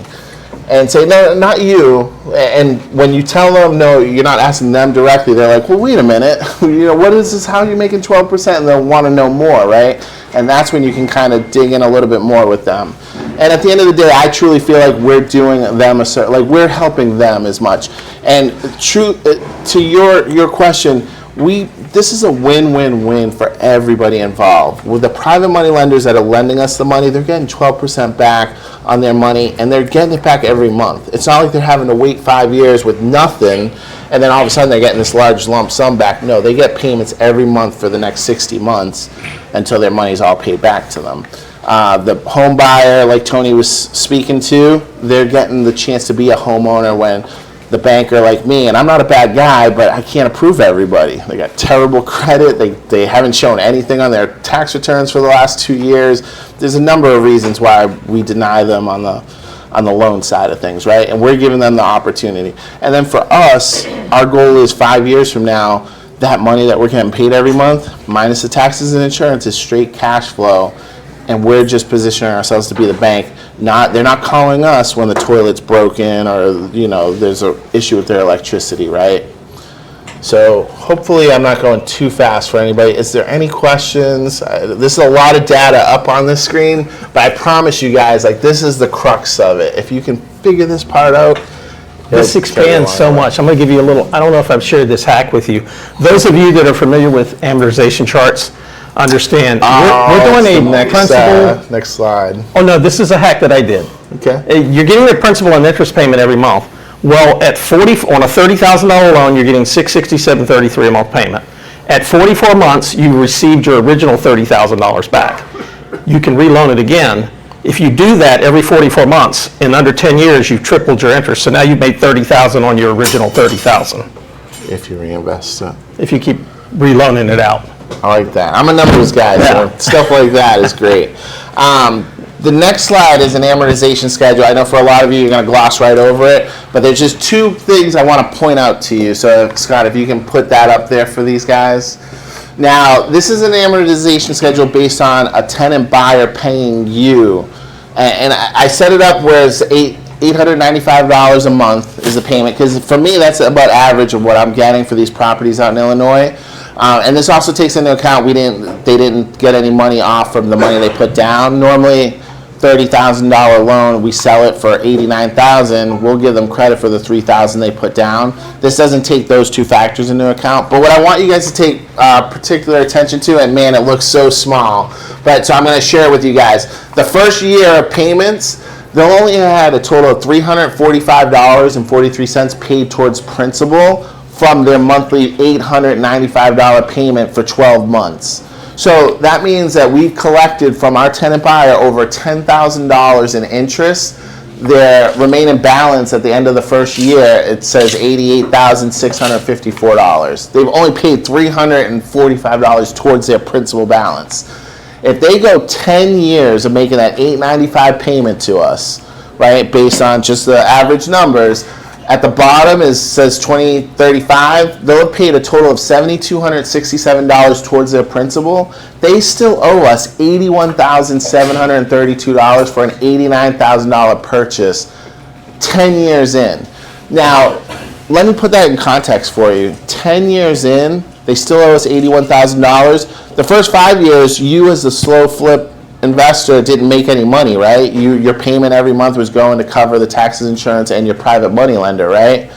And say, no, not you. And when you tell them, no, you're not asking them directly, they're like, well, wait a minute. What is this? How are you making 12%? And they'll want to know more, right? And that's when you can kind of dig in a little bit more with them. And at the end of the day, I truly feel like we're doing them we're helping them as much. And to your question, this is a win-win-win for everybody involved. With the private money lenders that are lending us the money, they're getting 12% back on their money, and they're getting it back every month. It's not like they're having to wait 5 years with nothing, and then all of a sudden they're getting this large lump sum back. No, they get payments every month for the next 60 months until their money's all paid back to them. The home buyer, like Tony was speaking to, they're getting the chance to be a homeowner when the banker like me, and I'm not a bad guy, but I can't approve everybody. They got terrible credit. They haven't shown anything on their tax returns for the last 2 years. There's a number of reasons why we deny them on the loan side of things, right? And we're giving them the opportunity. And then for us, our goal is 5 years from now, that money that we're getting paid every month, minus the taxes and insurance, is straight cash flow. And we're just positioning ourselves to be the bank. They're not calling us when the toilet's broken or there's an issue with their electricity, right? So hopefully I'm not going too fast for anybody. Is there any questions? This is a lot of data up on the screen, but I promise you guys, this is the crux of it. If you can figure this part out, this expands so much. I'm going to give you a little, I don't know if I've shared this hack with you. Those of you that are familiar with amortization charts, understand, we're doing a principal. Next slide. Oh no, this is a hack that I did. Okay. You're getting your principal and interest payment every month. Well, at on a $30,000 loan, you're getting $667.33 a month payment. At 44 months, you received your original $30,000 back. You can reloan it again, If you do that every 44 months, in under 10 years, you've tripled your interest. So now you've made $30,000 on your original $30,000 If you reinvest it. if you keep reloaning it out. I like that. I'm a numbers guy, so stuff like that is great. The next slide is an amortization schedule. I know for a lot of you, you're going to gloss right over it, but there's just two things I want to point out to you. So, Scott, if you can put that up there for these guys. Now, this is an amortization schedule based on a tenant buyer paying you. And I set it up where it's $895 a month is the payment, because for me, that's about average of what I'm getting for these properties out in Illinois. And this also takes into account they didn't get any money off from the money they put down. Normally, $30,000 loan, we sell it for $89,000. We'll give them credit for the $3,000 they put down. This doesn't take those two factors into account. But what I want you guys to take particular attention to, and man, it looks so small, but so I'm going to share it with you guys. The first year of payments, they'll only had a total of $345.43 paid towards principal from their monthly $895 payment for 12 months. So that means that we've collected from our tenant buyer over $10,000 in interest. Their remaining balance at the end of the first year, it says $88,654. They've only paid $345 towards their principal balance. If they go 10 years of making that $895 payment to us, right, based on just the average numbers, at the bottom says 2035. They'll have paid a total of $7,267 towards their principal. They still owe us $81,732 for an $89,000 purchase 10 years in. Now, let me put that in context for you. 10 years in, they still owe us $81,000. The first 5 years, you as the slow flip investor didn't make any money, right? Your payment every month was going to cover the taxes, insurance, and your private money lender, right?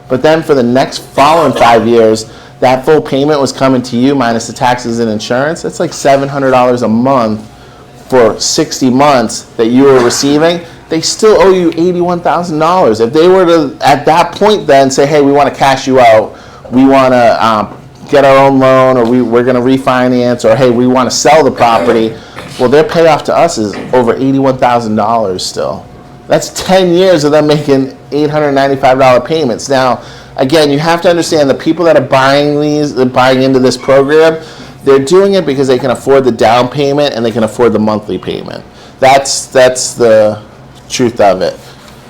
But then for the next following 5 years, that full payment was coming to you minus the taxes and insurance. That's like $700 a month for 60 months that you were receiving. They still owe you $81,000. If they were to, at that point then, say, hey, we want to cash you out, we want to get our own loan, or we're going to refinance, or hey, we want to sell the property, well, their payoff to us is over $81,000 still. That's 10 years of them making $895 payments. Now, again, you have to understand the people that are buying into this program, they're doing it because they can afford the down payment and they can afford the monthly payment. That's the truth of it.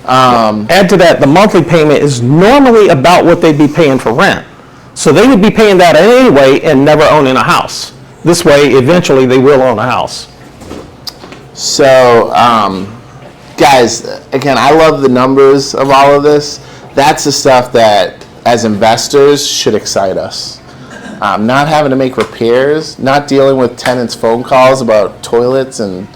Add to that, the monthly payment is normally about what they'd be paying for rent. So they would be paying that anyway and never owning a house. This way, eventually, they will own a house. So, guys, again, I love the numbers of all of this. That's the stuff that, as investors, should excite us. Not having to make repairs, not dealing with tenants' phone calls about toilets and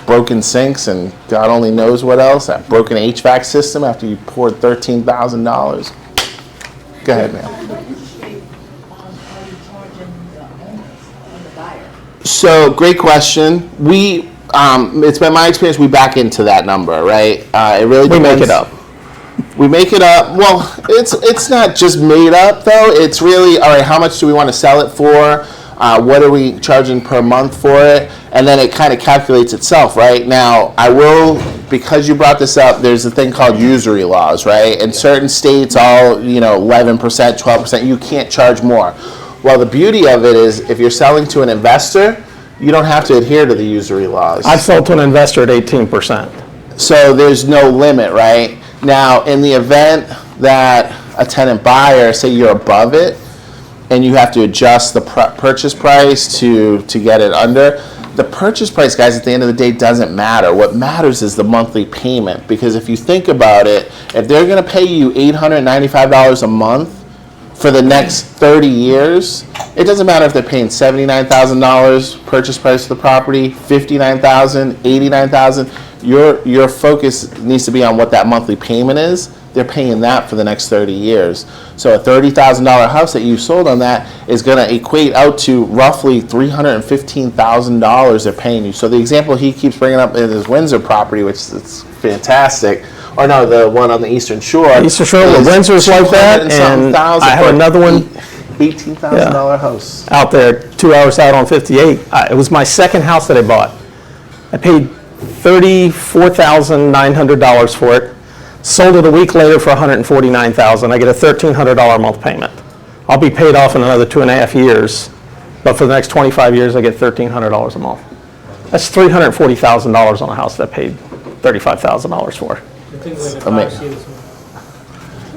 broken sinks and God only knows what else, that broken HVAC system after you poured $13,000. Go ahead, ma'am. So, great question. It's been my experience, we back into that number, right? It really We depends. make it up. We make it up. Well, it's not just made up, though. It's really, all right, how much do we want to sell it for? What are we charging per month for it? And then it kind of calculates itself, right? Now, because you brought this up, there's a thing called usury laws, right? In certain states, all, 11%, 12%, you can't charge more. Well, the beauty of it is if you're selling to an investor, you don't have to adhere to the usury laws. I've sold to an investor at 18%. So there's no limit, right? Now, in the event that a tenant buyer, say you're above it, and you have to adjust the purchase price to get it under, the purchase price, guys, at the end of the day doesn't matter. What matters is the monthly payment, because if you think about it, if they're going to pay you $895 a month for the next 30 years, it doesn't matter if they're paying $79,000 purchase price of the property, $59,000, $89,000. Your focus needs to be on what that monthly payment is. They're paying that for the next 30 years. So a $30,000 house that you sold on that is going to equate out to roughly $315,000 they're paying you. So the example he keeps bringing up in his Windsor property, which is fantastic, or no, the one on the Eastern Shore. Eastern Shore, the Windsor's like that, and I have another one. $18,000 house. Out there, 2 hours out on 58. It was my second house that I bought. I paid $34,900 for it. Sold it a week later for $149,000. I get a $1,300 a month payment. I'll be paid off in another 2.5 years, but for the next 25 years, I get $1,300 a month. That's $340,000 on a house that I paid $35,000 for. Amazing.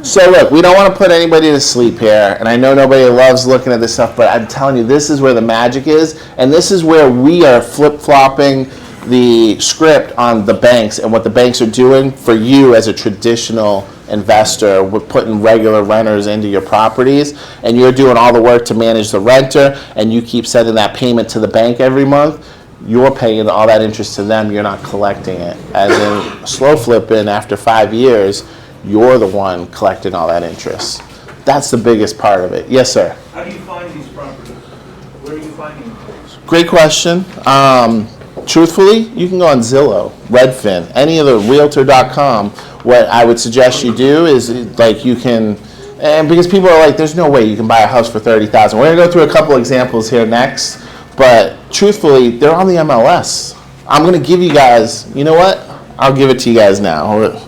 So look, we don't want to put anybody to sleep here, and I know nobody loves looking at this stuff, but I'm telling you, this is where the magic is, and this is where we are flip-flopping the script on the banks and what the banks are doing for you as a traditional investor. We're putting regular renters into your properties, and you're doing all the work to manage the renter, and you keep sending that payment to the bank every month. You're paying all that interest to them, you're not collecting it. As in slow flipping, after 5 years, you're the one collecting all that interest. That's the biggest part of it. Yes, sir? How do you find these properties? Where are you finding them? Great question. Truthfully, you can go on Zillow, Redfin, any of the Realtor.com. What I would suggest you do is, like, you can, and because people are like, there's no way you can buy a house for $30,000. We're gonna go through a couple examples here next, but truthfully, they're on the MLS. I'm gonna give you guys, you know what? I'll give it to you guys now. A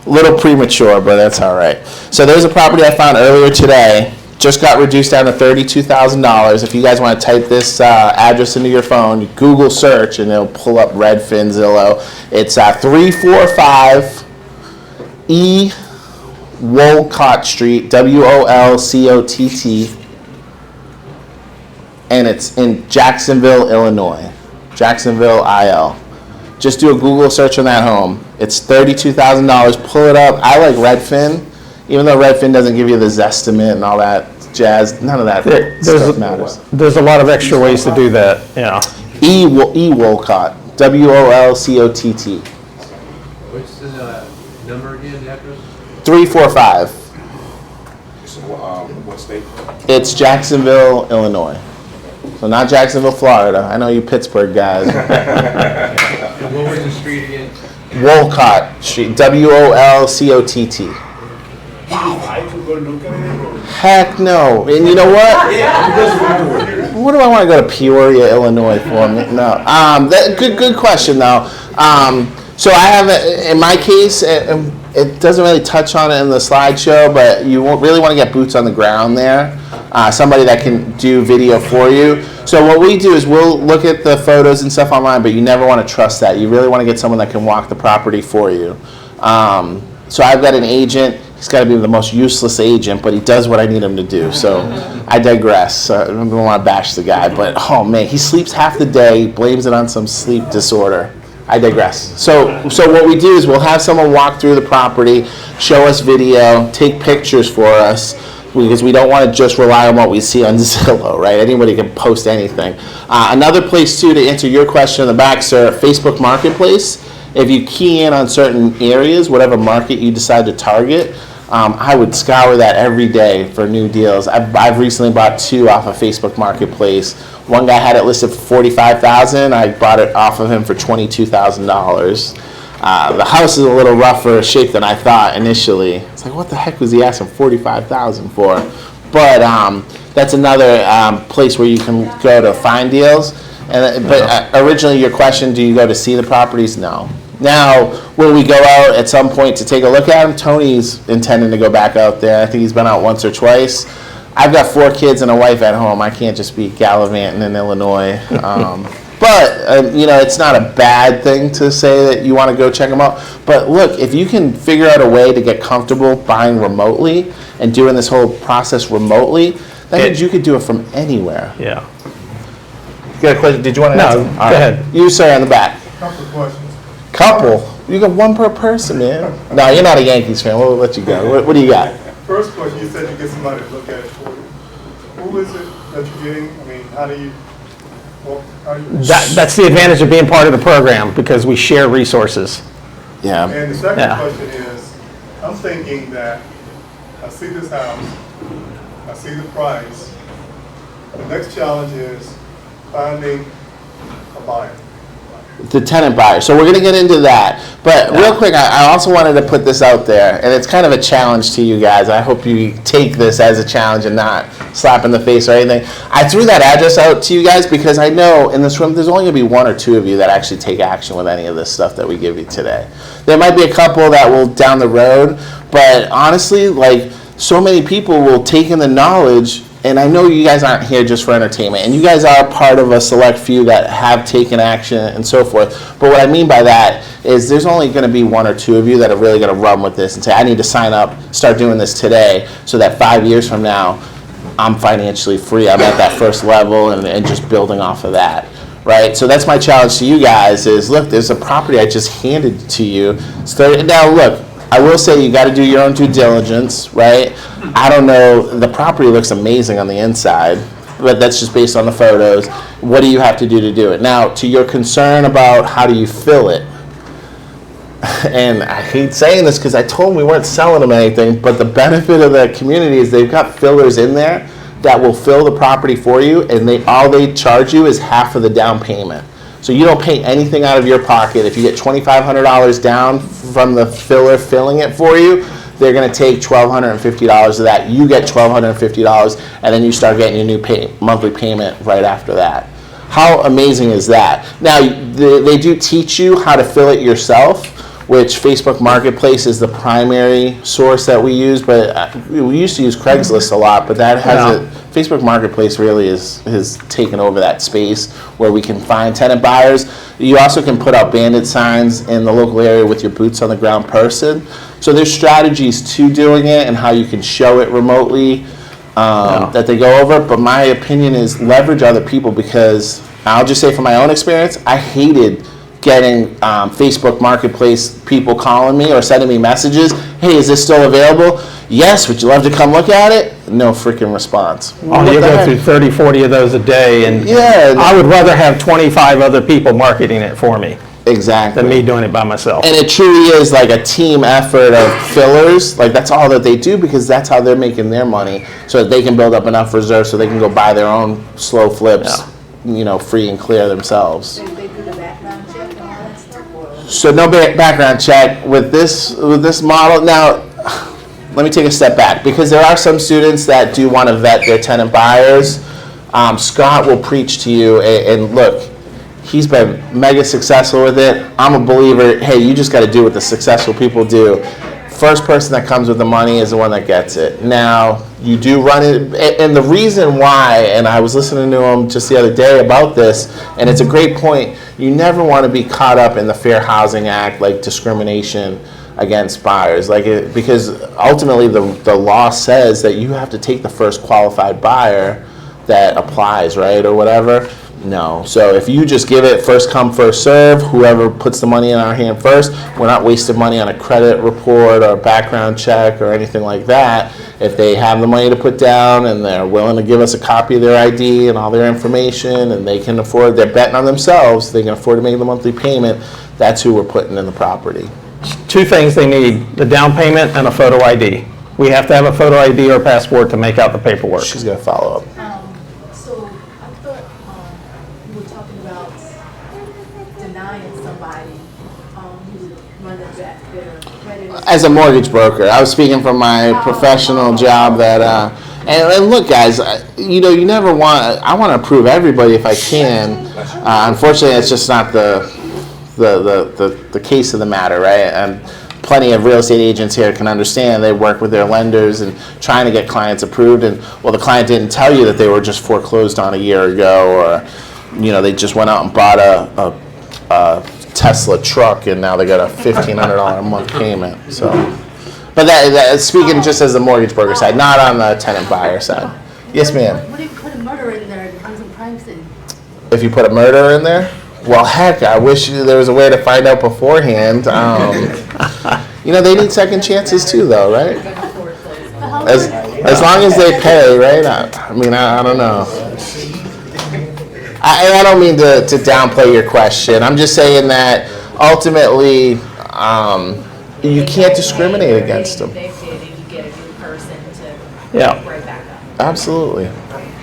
little premature, but that's all right. So there's a property I found earlier today. Just got reduced down to $32,000. If you guys want to type this address into your phone, Google search, and it'll pull up Redfin, Zillow. It's 345 E Wolcott Street, Wolcott, and it's in Jacksonville, Illinois. Jacksonville, IL. Just do a Google search on that home. It's $32,000. Pull it up. I like Redfin, even though Redfin doesn't give you the Zestimate and all that jazz. None of that stuff matters. There's a lot of extra ways to do that, yeah. E Wolcott, Wolcott. What's the number again, the address? 345. What state? It's Jacksonville, Illinois. So not Jacksonville, Florida. I know you Pittsburgh guys. And what was the street again? Wolcott Street, Wolcott. I could go look at it, or? Heck no. And you know what? What do I want to go to Peoria, Illinois for? No. Good question though. So I have, in my case, it doesn't really touch on it in the slideshow, but you won't really want to get boots on the ground there. Somebody that can do video for you. So what we do is we'll look at the photos and stuff online, but you never want to trust that. You really want to get someone that can walk the property for you. So I've got an agent. He's got to be the most useless agent, but he does what I need him to do. So I digress. I don't want to bash the guy, but oh man, he sleeps half the day, blames it on some sleep disorder. I digress. So what we do is we'll have someone walk through the property, show us video, take pictures for us, because we don't want to just rely on what we see on Zillow, right? Anybody can post anything. Another place too, to answer your question in the back, sir, Facebook Marketplace. If you key in on certain areas, whatever market you decide to target, I would scour that every day for new deals. I've recently bought 2 off of Facebook Marketplace. One guy had it listed for $45,000. I bought it off of him for $22,000. The house is a little rougher shape than I thought initially. It's like, what the heck was he asking $45,000 for? But that's another place where you can go to find deals. But originally, your question: do you go to see the properties? No. Now, will we go out at some point to take a look at them? Tony's intending to go back out there. I think he's been out once or twice. I've got 4 kids and a wife at home. I can't just be gallivanting in Illinois. But, it's not a bad thing to say that you want to go check them out. But look, if you can figure out a way to get comfortable buying remotely and doing this whole process remotely, that means you could do it from anywhere. Yeah. You got a question? Did you want to No, answer? go ahead. You, sir, in the back. Couple of questions. Couple? You got one per person, man. No, you're not a Yankees fan. We'll let you go. What do you got? First question, you said you get somebody to look at it for you. Who is it that you're getting? I mean, how do you? That's the advantage of being part of the program, because we share resources. Yeah. And the second Yeah. question is, I'm thinking that I see this house, I see the price. The next challenge is finding a buyer. The tenant buyer. So we're going to get into that. But real quick, I also wanted to put this out there, and it's kind of a challenge to you guys. I hope you take this as a challenge and not slap in the face or anything. I threw that address out to you guys because I know in this room there's only going to be one or two of you that actually take action with any of this stuff that we give you today. There might be a couple that will down the road, but honestly, like, so many people will take in the knowledge. And I know you guys aren't here just for entertainment, and you guys are part of a select few that have taken action and so forth. But what I mean by that is there's only going to be one or two of you that are really going to run with this and say, I need to sign up, start doing this today, so that 5 years from now, I'm financially free. I'm at that first level and just building off of that. Right? So that's my challenge to you guys is, look, there's a property I just handed to you. Now, look, I will say you got to do your own due diligence, right? I don't know, the property looks amazing on the inside, but that's just based on the photos. What do you have to do it? Now, to your concern about how do you fill it, and I hate saying this because I told them we weren't selling them anything, but the benefit of the community is they've got fillers in there that will fill the property for you, and all they charge you is half of the down payment. So you don't pay anything out of your pocket. If you get $2,500 down from the filler filling it for you, they're going to take $1,250 of that. You get $1,250, and then you start getting your new monthly payment right after that. How amazing is that? Now, they do teach you how to fill it yourself, which Facebook Marketplace is the primary source that we use, but we used to use Craigslist a lot, but that hasn't. Facebook Marketplace really has taken over that space where we can find tenant buyers. You also can put out bandit signs in the local area with your boots on the ground person. So there's strategies to doing it and how you can show it remotely that they go over. But my opinion is leverage other people, because I'll just say from my own experience, I hated getting Facebook Marketplace people calling me or sending me messages. Hey, is this still available? Yes, would you love to come look at it? No freaking response. Oh, you go through 30, 40 of those a day, and yeah, I would rather have 25 other people marketing it for me exactly than me doing it by myself. And it truly is like a team effort of fillers. Like, that's all that they do, because that's how they're making their money, so that they can build up enough reserves so they can go buy their own slow flips, free and clear themselves. They do the background check and all that stuff? Or? So no background check with this model. Now, let me take a step back, because there are some students that do want to vet their tenant buyers. Scott will preach to you, and look, he's been mega successful with it. I'm a believer, hey, you just got to do what the successful people do. First person that comes with the money is the one that gets it. Now, you do run it, and the reason why, and I was listening to him just the other day about this, and it's a great point, you never want to be caught up in the Fair Housing Act, like discrimination against buyers, because ultimately the law says that you have to take the first qualified buyer that applies, right, or whatever. No. So if you just give it first come, first serve, whoever puts the money in our hand first, we're not wasting money on a credit report or a background check or anything like that. If they have the money to put down and they're willing to give us a copy of their ID and all their information, and they can afford, they're betting on themselves, they can afford to make the monthly payment, that's who we're putting in the property. Two things they need, the down payment and a photo ID. We have to have a photo ID or passport to make out the paperwork. She's going to follow up. So I thought you were talking about denying somebody who's running back their credit. As a mortgage broker, I was speaking from my professional job that, and look, guys, you never want, I want to approve everybody if I can. Unfortunately, it's just not the case of the matter, right? And plenty of real estate agents here can understand. They work with their lenders and trying to get clients approved, and well, the client didn't tell you that they were just foreclosed on a year ago, or they just went out and bought a Tesla truck and now they got a $1,500 a month payment. So, but that speaking just as the mortgage broker side, not on the tenant buyer side. Yes, ma'am. What if you put a murder in there and some privacy? If you put a murder in there? Well, heck, I wish there was a way to find out beforehand. They need second chances too, though, right? As long as they pay, right? I don't know. I don't mean to downplay your question. I'm just saying that ultimately you can't discriminate against them. They did, and you get a new person to Yeah. right back up. Absolutely.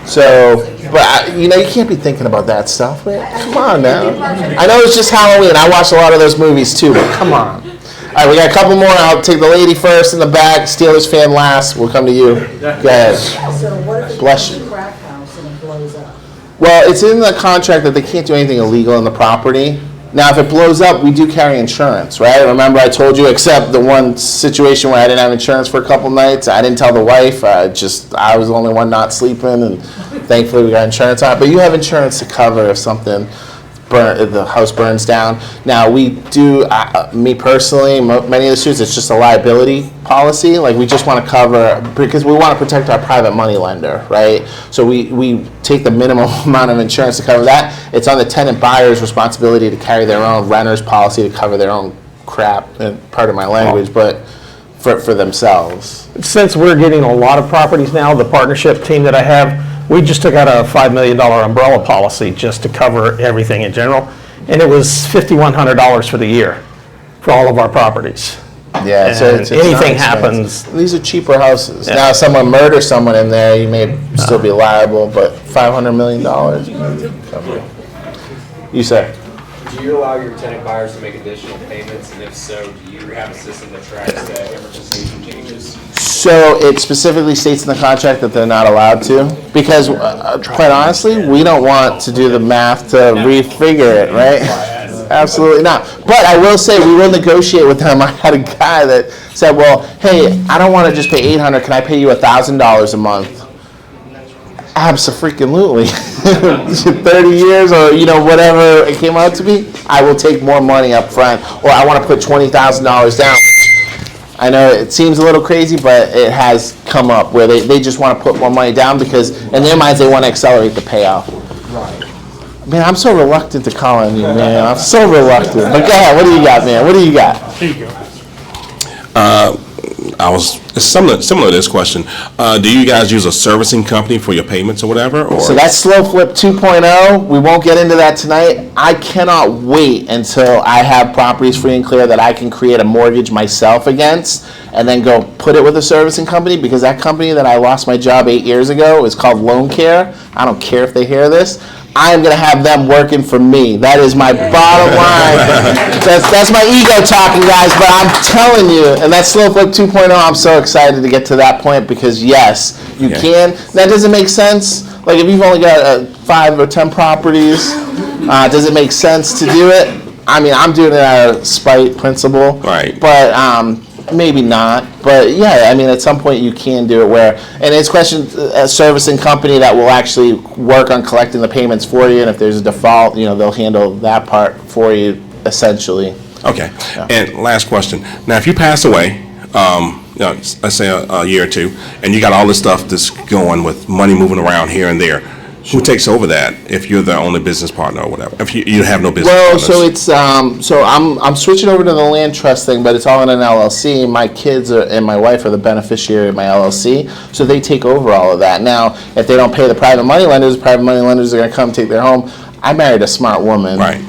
So, but you can't be thinking about that stuff, man. Come on now. I know it's just Halloween. I watch a lot of those movies too, but come on. All right, we got a couple more. I'll take the lady first in the back. Steelers fan last. We'll come to you. Go ahead. So what if Bless it's you. a crack house and it blows up? Well, it's in the contract that they can't do anything illegal in the property. Now, if it blows up, we do carry insurance, right? Remember I told you, except the one situation where I didn't have insurance for a couple nights. I didn't tell the wife. I was the only one not sleeping, and thankfully we got insurance on it. But you have insurance to cover if something, the house burns down. Now, we do, me personally, many of the suits, it's just a liability policy. Like, we just want to cover, because we want to protect our private money lender, right? So we take the minimum amount of insurance to cover that. It's on the tenant buyer's responsibility to carry their own renter's policy to cover their own crap, and part of my language, but for themselves. Since we're getting a lot of properties now, the partnership team that I have, we just took out a $5 million umbrella policy just to cover everything in general, and it was $5,100 for the year for all of our properties. Yeah, so And it's anything not expensive. happens. These are cheaper houses. Yeah. Now, if someone murders someone in there, you may still be liable, but $500 million. Cover it. You say? Do you allow your tenant buyers to make additional payments, and if so, do you have a system that tracks the amortization changes? So it specifically states in the contract that they're not allowed to, because quite honestly, we don't want to do the math to refigure it, right? Absolutely not. But I will say, we will negotiate with them. I had a guy that said, well, hey, I don't want to just pay $800, can I pay you $1,000 a month? Abso-freaking-lutely. 30 years or, whatever it came out to be, I will take more money up front, or I want to put $20,000 down. I know it seems a little crazy, but it has come up where they just want to put more money down because in their minds they want to accelerate the payoff. Right. Man, I'm so reluctant to call on you, man. I'm so reluctant. But go ahead, what do you got, man? What do you got? Here you go. It's similar to this question. Do you guys use a servicing company for your payments or whatever? Or? So that's Slow Flip 2.0. We won't get into that tonight. I cannot wait until I have properties free and clear that I can create a mortgage myself against and then go put it with a servicing company, because that company that I lost my job 8 years ago is called Loan Care. I don't care if they hear this. I'm going to have them working for me. That is my bottom line. That's my ego talking, guys, but I'm telling you, and that's Slow Flip 2.0, I'm so excited to get to that point because, yes, you can. That doesn't make sense. Like, if you've only got 5 or 10 properties, does it make sense to do it? I mean, I'm doing it out of spite principle. Right. But maybe not. But, yeah, I mean, at some point you can do it where, and it's a servicing company that will actually work on collecting the payments for you, and if there's a default, they'll handle that part for you, essentially. Okay. Yeah. And last question. Now, if you pass away, let's say a year or two, and you got all this stuff that's going with money moving around here and there, who takes over that if you're the only business partner or whatever? If you have no business partners? So it's I'm switching over to the land trust thing, but it's all in an LLC. My kids and my wife are the beneficiary of my LLC, so they take over all of that. Now, if they don't pay the private money lenders are going to come take their home. I married a smart woman. Right.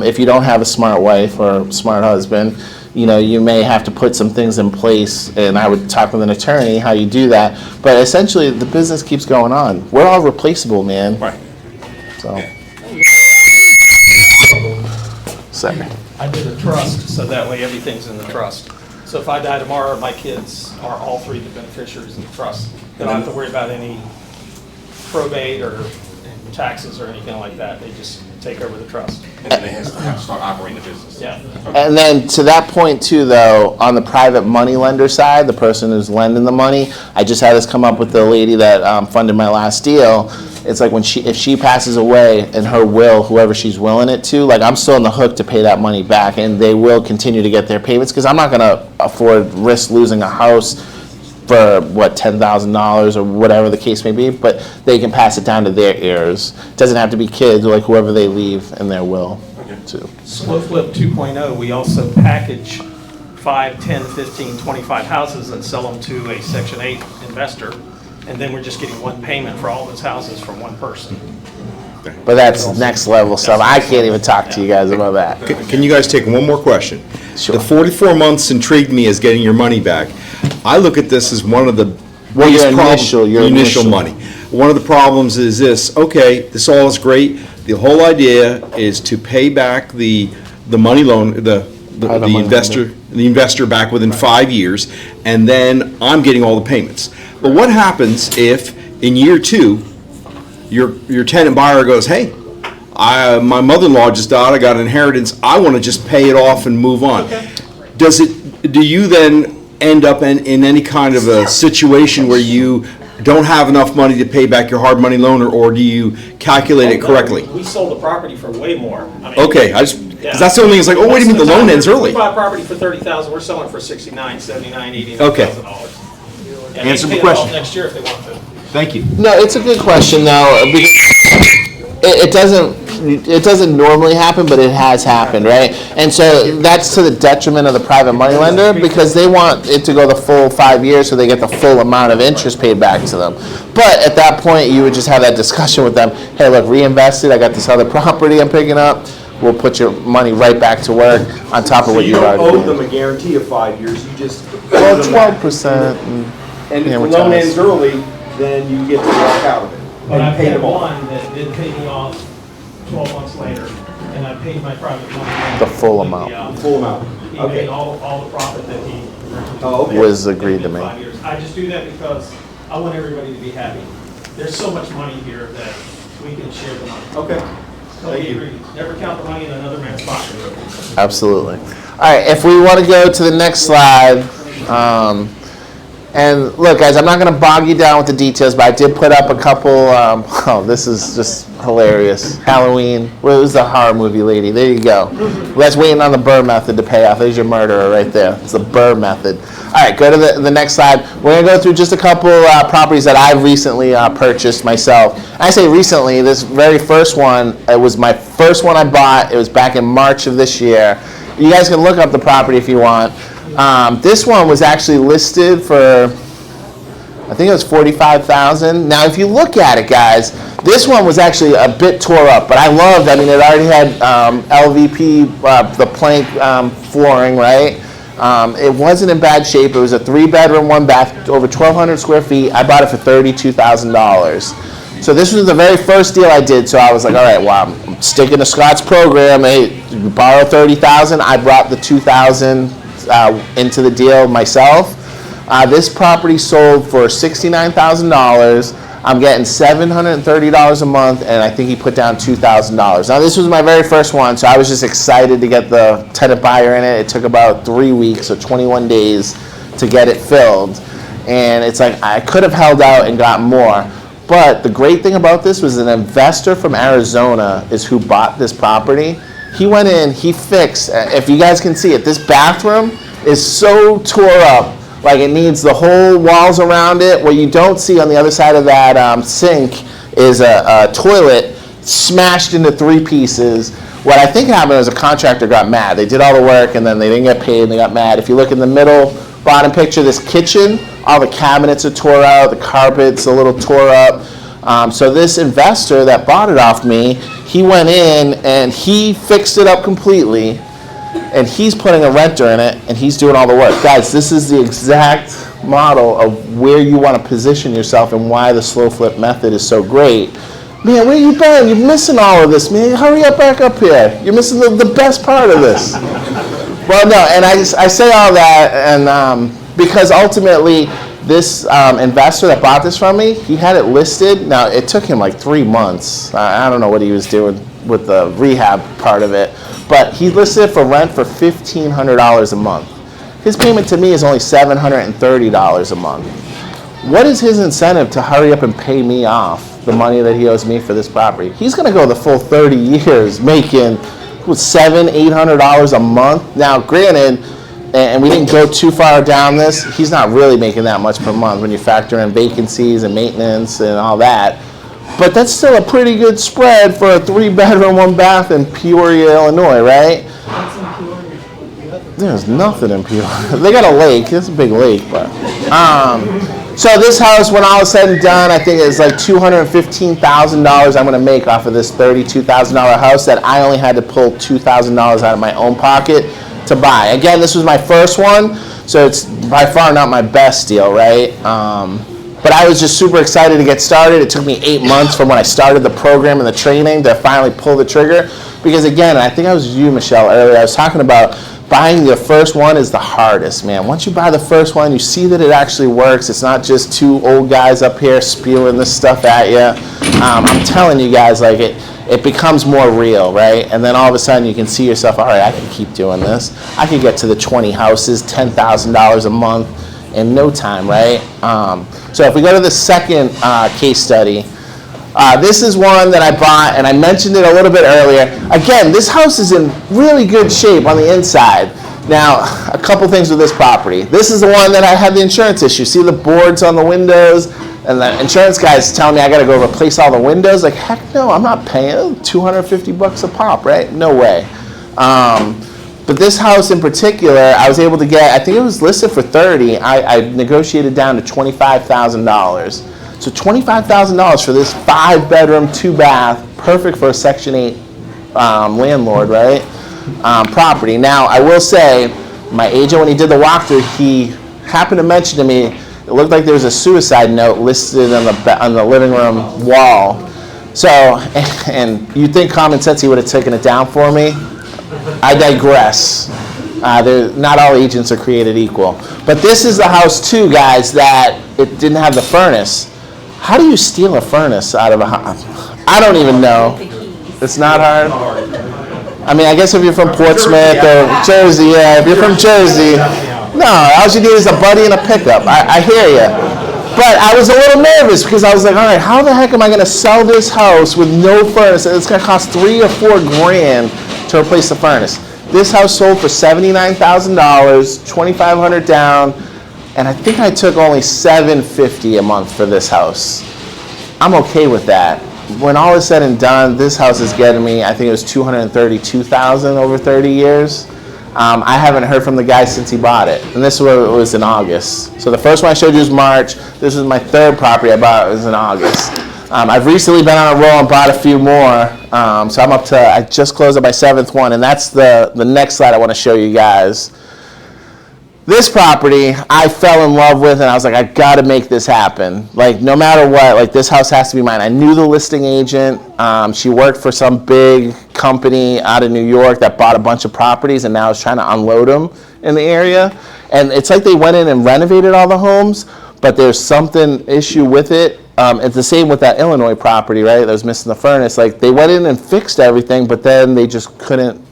If you don't have a smart wife or smart husband, you may have to put some things in place, and I would talk with an attorney how you do that. But essentially, the business keeps going on. We're all replaceable, man. Right. So. Sorry. I did a trust, so that way everything's in the trust. So if I die tomorrow, my kids are all 3 the beneficiaries in the trust. They don't have to worry about any probate or taxes or anything like that. They just take over the trust. And then they have to start operating the business. Yeah. And then to that point too, though, on the private money lender side, the person who's lending the money, I just had this come up with the lady that funded my last deal. It's like if she passes away in her will, whoever she's willing it to, like I'm still on the hook to pay that money back, and they will continue to get their payments because I'm not going to risk losing a house for $10,000 or whatever the case may be, but they can pass it down to their heirs. It doesn't have to be kids, like whoever they leave in their will. Too. Slow Flip 2.0, we also package 5, 10, 15, 25 houses and sell them to a Section 8 investor, and then we're just getting one payment for all those houses from one person. But that's next level stuff. I can't even talk to you guys about that. Can you guys take one more question? Sure. The 44 months intrigued me as getting your money back. I look at this as one of the Well, biggest your problems- initial initial money. one of the problems is this, okay, this all is great. The whole idea is to pay back the money loan, the investor back within 5 years, and then I'm getting all the payments. But what happens if in year 2, your tenant buyer goes, hey, my mother-in-law just died, I got an inheritance, I want to just pay it off and move on. Do you then end up in any kind of a situation where you don't have enough money to pay back your hard money loan, or do you calculate it correctly? We sold the property for way more. I mean, Okay, because that's the only thing, it's like, oh, wait a minute, the loan ends early. We bought property for $30,000, we're selling for $69,000, $79,000, $89,000. Okay. And Answer they the can pay it off question. next year if they want to. Thank you. No, it's a good question though, because it doesn't normally happen, but it has happened, right? And so that's to the detriment of the private money lender, because they want it to go the full 5 years so they get the full amount of interest paid back to them. But at that point, you would just have that discussion with them. Hey, look, reinvest it. I got this other property I'm picking up. We'll put your money right back to work on top of what you already owe did. them a guarantee of 5 years, you just. Well, 12%. And if the loan ends early, then you get to walk out of it. But And I've pay had them off. one that did pay me off 12 months later, and I paid my private money. The full amount. Full amount. He Okay. made all the profit that he. Oh, okay. Was agreed to in me. 5 years. I just do that because I want everybody to be happy. There's so much money here that we can share the money. Okay. Don't Thank be you. greedy. Never count the money in another man's pocket. Absolutely. All right, if we want to go to the next slide. And look, guys, I'm not going to bog you down with the details, but I did put up a couple. Oh, this is just hilarious. Halloween. What was the horror movie lady? There you go. Let's waiting on the Burr method to pay off. There's your murderer right there. It's the Burr method. All right, go to the next slide. We're going to go through just a couple properties that I've recently purchased myself. I say recently, this very first one, it was my first one I bought. It was back in March of this year. You guys can look up the property if you want. This one was actually listed for, I think it was $45,000. Now, if you look at it, guys, this one was actually a bit tore up, but I loved. I mean, it already had LVP, the plank flooring, right? It wasn't in bad shape. It was a 3-bedroom, 1-bath, over 1,200 square feet. I bought it for $32,000. So this was the very first deal I did. So I was like, all right, well, I'm sticking to Scott's program. Hey, you borrow $30,000. I brought the $2,000 into the deal myself. This property sold for $69,000. I'm getting $730 a month, and I think he put down $2,000. Now, this was my very first one, so I was just excited to get the tenant buyer in it. It took about 3 weeks, so 21 days to get it filled. And it's like I could have held out and got more. But the great thing about this was an investor from Arizona is who bought this property. He went in, he fixed, if you guys can see it, this bathroom is so tore up, like it needs the whole walls around it. What you don't see on the other side of that sink is a toilet smashed into 3 pieces. What I think happened is a contractor got mad. They did all the work and then they didn't get paid and they got mad. If you look in the middle bottom picture, this kitchen, all the cabinets are tore out, the carpet's a little tore up. So this investor that bought it off me, he went in and he fixed it up completely, and he's putting a renter in it, and he's doing all the work. Guys, this is the exact model of where you want to position yourself and why the slow flip method is so great. Man, where you been? You're missing all of this, man. Hurry up back up here. You're missing the best part of this. Well, no, and I say all that and because ultimately this investor that bought this from me, he had it listed. Now, it took him like 3 months. I don't know what he was doing with the rehab part of it, but he listed it for rent for $1,500 a month. His payment to me is only $730 a month. What is his incentive to hurry up and pay me off the money that he owes me for this property? He's going to go the full 30 years making $700-800 a month. Now, granted, and we didn't go too far down this, he's not really making that much per month when you factor in vacancies and maintenance and all that. But that's still a pretty good spread for a 3-bedroom, 1-bath in Peoria, Illinois, right? There's nothing in Peoria. They got a lake. It's a big lake, but so this house, when all is said and done, I think it's like $215,000 I'm going to make off of this $32,000 house that I only had to pull $2,000 out of my own pocket to buy. Again, this was my first one, so it's by far not my best deal, right? But I was just super excited to get started. It took me 8 months from when I started the program and the training to finally pull the trigger. Because again, I think I was you, Michelle, earlier. I was talking about buying the first one is the hardest, man. Once you buy the first one, you see that it actually works. It's not just two old guys up here spewing this stuff at you. I'm telling you guys, like it becomes more real, right? And then all of a sudden you can see yourself, all right, I can keep doing this. I can get to the 20 houses, $10,000 a month in no time, right? So if we go to the second case study, this is one that I bought, and I mentioned it a little bit earlier. Again, this house is in really good shape on the inside. Now, a couple things with this property. This is the one that I had the insurance issue. See the boards on the windows? And the insurance guy's telling me I gotta go replace all the windows. Like, heck no, I'm not paying $250 a pop, right? No way. But this house in particular, I was able to get, I think it was listed for $30,000. I negotiated down to $25,000. So $25,000 for this 5-bedroom, 2-bath, perfect for a Section 8 landlord, right? Property. Now, I will say, my agent, when he did the walkthrough, he happened to mention to me, it looked like there was a suicide note listed on the living room wall. So, and you'd think common sense he would have taken it down for me. I digress. Not all agents are created equal. But this is the house too, guys, that it didn't have the furnace. How do you steal a furnace out of a house? I don't even know. It's not hard. I mean, I guess if you're from Portsmouth or Jersey, yeah, if you're from Jersey, no, all you need is a buddy and a pickup. I hear you. But I was a little nervous because I was like, all right, how the heck am I going to sell this house with no furnace? It's going to cost $3,000 or $4,000 to replace the furnace. This house sold for $79,000, $2,500 down, and I think I took only $750 a month for this house. I'm okay with that. When all is said and done, this house is getting me, I think it was $232,000 over 30 years. I haven't heard from the guy since he bought it, and this was in August. So the first one I showed you was March. This is my third property I bought. It was in August. I've recently been on a roll and bought a few more. So I'm up to, I just closed up my 7th one, and that's the next slide I want to show you guys. This property I fell in love with, and I was like, I got to make this happen. Like, no matter what, like, this house has to be mine. I knew the listing agent. She worked for some big company out of New York that bought a bunch of properties and now is trying to unload them in the area. And it's like they went in and renovated all the homes, but there's something issue with it. It's the same with that Illinois property, right? That was missing the furnace. Like, they went in and fixed everything, but then they just couldn't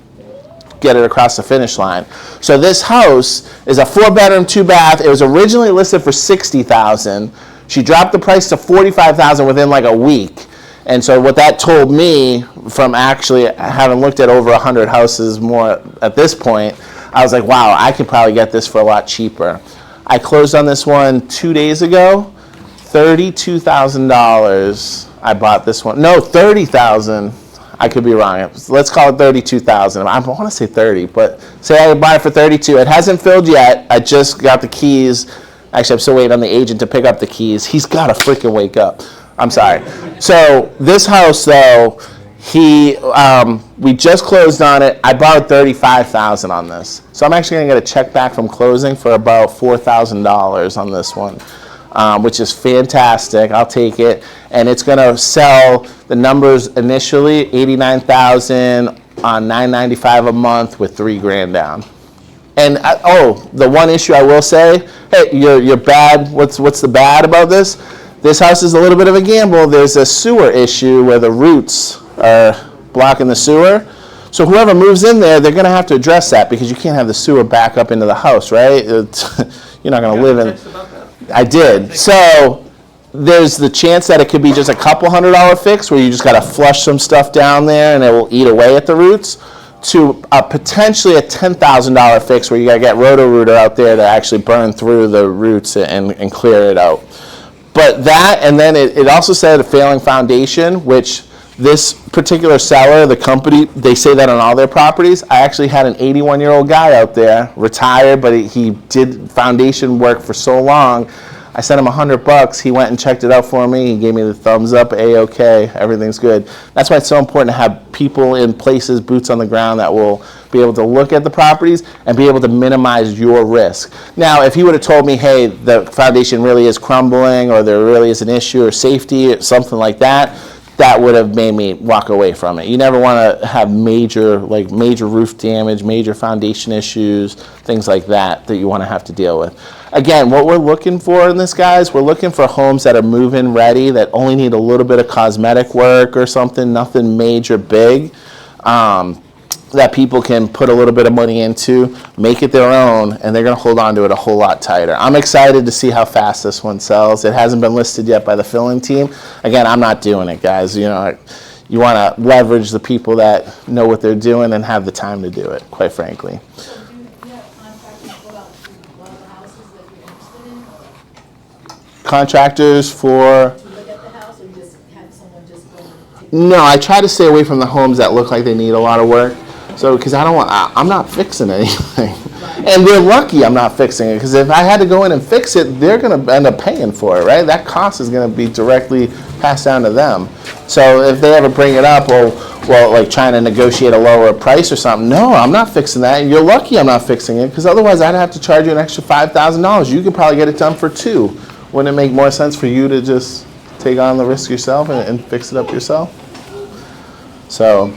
get it across the finish line. So this house is a 4-bedroom, 2-bath. It was originally listed for $60,000. She dropped the price to $45,000 within like a week. And so what that told me, from actually having looked at over 100 houses more at this point, I was like, wow, I could probably get this for a lot cheaper. I closed on this one 2 days ago. $32,000 I bought this one. No, $30,000. I could be wrong. Let's call it $32,000. I want to say 30, but say I buy it for 32. It hasn't filled yet. I just got the keys. Actually, I'm still waiting on the agent to pick up the keys. He's got to freaking wake up. I'm sorry. So this house, though, we just closed on it. I borrowed $35,000 on this. So I'm actually going to get a check back from closing for about $4,000 on this one. Which is fantastic. I'll take it. And it's going to sell, the numbers initially, $89,000 on $995 a month with $3,000 down. And the one issue I will say, hey, you're bad. What's the bad about this? This house is a little bit of a gamble. There's a sewer issue where the roots are blocking the sewer. So whoever moves in there, they're going to have to address that because you can't have the sewer back up into the house, right? You're not going to live in. I did. So there's the chance that it could be just a couple $100 fix where you just got to flush some stuff down there and it will eat away at the roots, to potentially a $10,000 fix where you got to get Roto-Rooter out there to actually burn through the roots and clear it out. But that, and then it also said a failing foundation, which this particular seller, the company, they say that on all their properties. I actually had an 81-year-old guy out there, retired, but he did foundation work for so long. I sent him $100. He went and checked it out for me. He gave me the thumbs up, A-okay, everything's good. That's why it's so important to have people in places, boots on the ground, that will be able to look at the properties and be able to minimize your risk. Now, if he would have told me, hey, the foundation really is crumbling, or there really is an issue, or safety, or something like that, that would have made me walk away from it. You never want to have major roof damage, major foundation issues, things like that you want to have to deal with. Again, what we're looking for in this, guys, we're looking for homes that are move-in ready, that only need a little bit of cosmetic work or something, nothing major big, that people can put a little bit of money into, make it their own, and they're going to hold on to it a whole lot tighter. I'm excited to see how fast this one sells. It hasn't been listed yet by the filling team. Again, I'm not doing it, guys. You know, you want to leverage the people that know what they're doing and have the time to do it, quite frankly. So do you have contractors go out to one of the houses that you're interested in? Contractors for... To look at the house, or you just have someone just go and take? No, I try to stay away from the homes that look like they need a lot of work. So, because I'm not fixing anything. And they're lucky I'm not fixing it, because if I had to go in and fix it, they're going to end up paying for it, right? That cost is going to be directly passed down to them. So if they ever bring it up, well, like trying to negotiate a lower price or something, no, I'm not fixing that. You're lucky I'm not fixing it, because otherwise I'd have to charge you an extra $5,000. You could probably get it done for $2,000. Wouldn't it make more sense for you to just take on the risk yourself and fix it up yourself? So,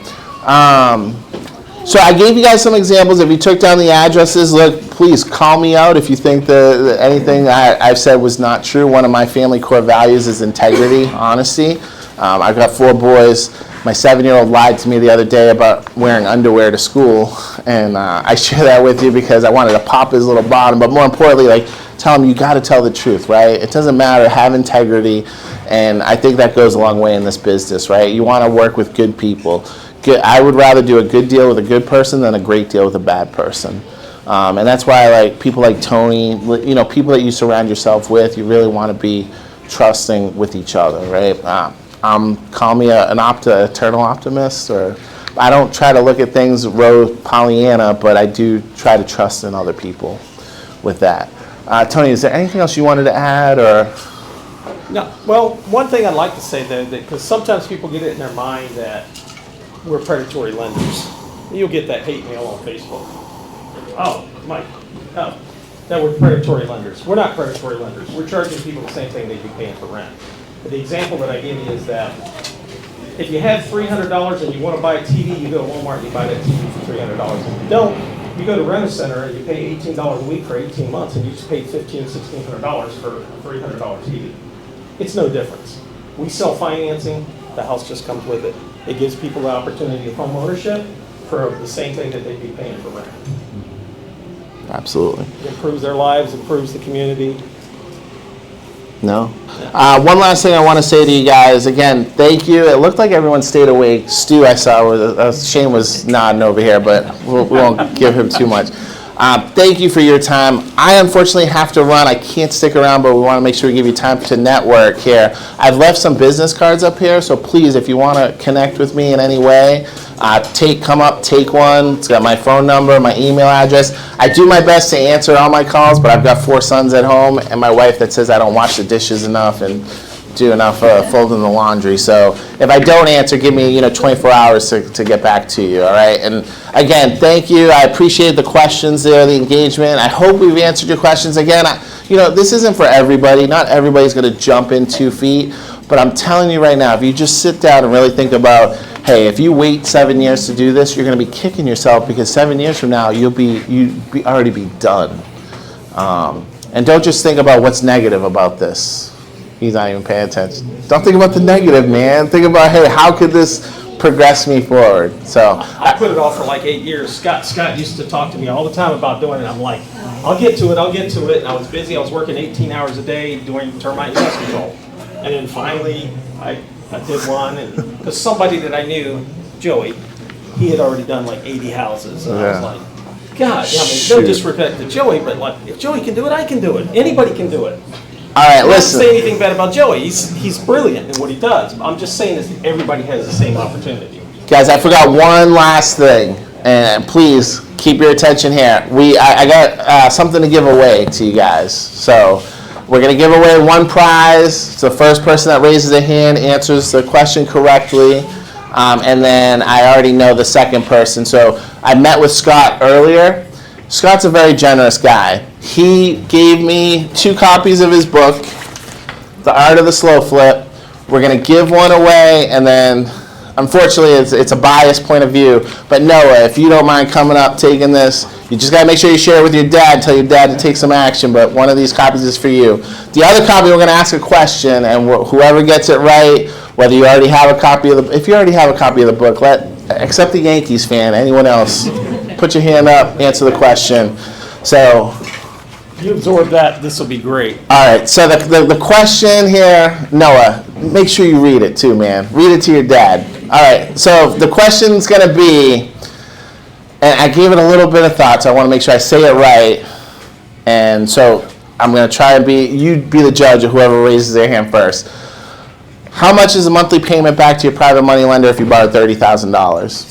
so I gave you guys some examples. If you took down the addresses, look, please call me out if you think that anything I've said was not true. One of my family core values is integrity, honesty. I've got 4 boys. My 7-year-old lied to me the other day about wearing underwear to school, and I share that with you because I wanted to pop his little bottom, but more importantly, like, tell him you got to tell the truth, right? It doesn't matter, have integrity, and I think that goes a long way in this business, right? You want to work with good people. I would rather do a good deal with a good person than a great deal with a bad person. And that's why I like people like Tony, you know, people that you surround yourself with, you really want to be trusting with each other, right? Call me an eternal optimist, or I don't try to look at things rose Pollyanna, but I do try to trust in other people with that. Tony, is there anything else you wanted to add, or? No. Well, one thing I'd like to say, though, that because sometimes people get it in their mind that we're predatory lenders. You'll get that hate mail on Facebook. Oh, Mike, that we're predatory lenders. We're not predatory lenders. We're charging people the same thing they'd be paying for rent. The example that I give you is that if you have $300 and you want to buy a TV, you go to Walmart and you buy that TV for $300. If you don't, you go to Rent-A-Center and you pay $18 a week for 18 months, and you just paid $1,500 and $1,600 for a $300 TV. It's no difference. We sell financing. The house just comes with it. It gives people the opportunity of home ownership for the same thing that they'd be paying for rent. Absolutely. It improves their lives, improves the community. No. One last thing I want to say to you guys. Again, thank you. It looked like everyone stayed awake. Stu, I saw, Shane was nodding over here, but we won't give him too much. Thank you for your time. I unfortunately have to run. I can't stick around, but we want to make sure we give you time to network here. I've left some business cards up here, so please, if you want to connect with me in any way, come up, take one. It's got my phone number, my email address. I do my best to answer all my calls, but I've got 4 sons at home and my wife that says I don't wash the dishes enough and do enough folding the laundry. So if I don't answer, give me 24 hours to get back to you, all right? And again, thank you. I appreciate the questions there, the engagement. I hope we've answered your questions. Again, this isn't for everybody. Not everybody's going to jump in 2 feet. But I'm telling you right now, if you just sit down and really think about, hey, if you wait 7 years to do this, you're going to be kicking yourself, because 7 years from now, you'd already be done. And don't just think about what's negative about this. He's not even paying attention. Don't think about the negative, man. Think about, hey, how could this progress me forward? So I put it off for like 8 years. Scott used to talk to me all the time about doing it. I'm like, I'll get to it. And I was busy. I was working 18 hours a day doing termite and pest control. And then finally, I did one, and because somebody that I knew, Joey, he had already done like 80 houses. And I was like, God, no disrespect to Joey, but like, if Joey can do it, I can do it. Anybody can do it. All right, listen. I don't say anything bad about Joey. He's brilliant in what he does. I'm just saying that everybody has the same opportunity. Guys, I forgot one last thing, and please keep your attention here. I got something to give away to you guys. So we're going to give away one prize. It's the first person that raises a hand, answers the question correctly. And then I already know the second person. So I met with Scott earlier. Scott's a very generous guy. He gave me 2 copies of his book, The Art of the Slow Flip. We're going to give one away, and then, unfortunately, it's a biased point of view. But Noah, if you don't mind coming up, taking this, you just got to make sure you share it with your dad, tell your dad to take some action, but one of these copies is for you. The other copy, we're going to ask a question, and whoever gets it right, whether you already have a copy of if you already have a copy of the book, except the Yankees fan, anyone else, put your hand up, answer the question. So, If you absorb that, this will be great. all right, so the question here, Noah, make sure you read it too, man. Read it to your dad. All right, so the question's going to be, and I gave it a little bit of thought, so I want to make sure I say it right. And so I'm going to try and you be the judge of whoever raises their hand first. How much is the monthly payment back to your private money lender if you borrowed $30,000?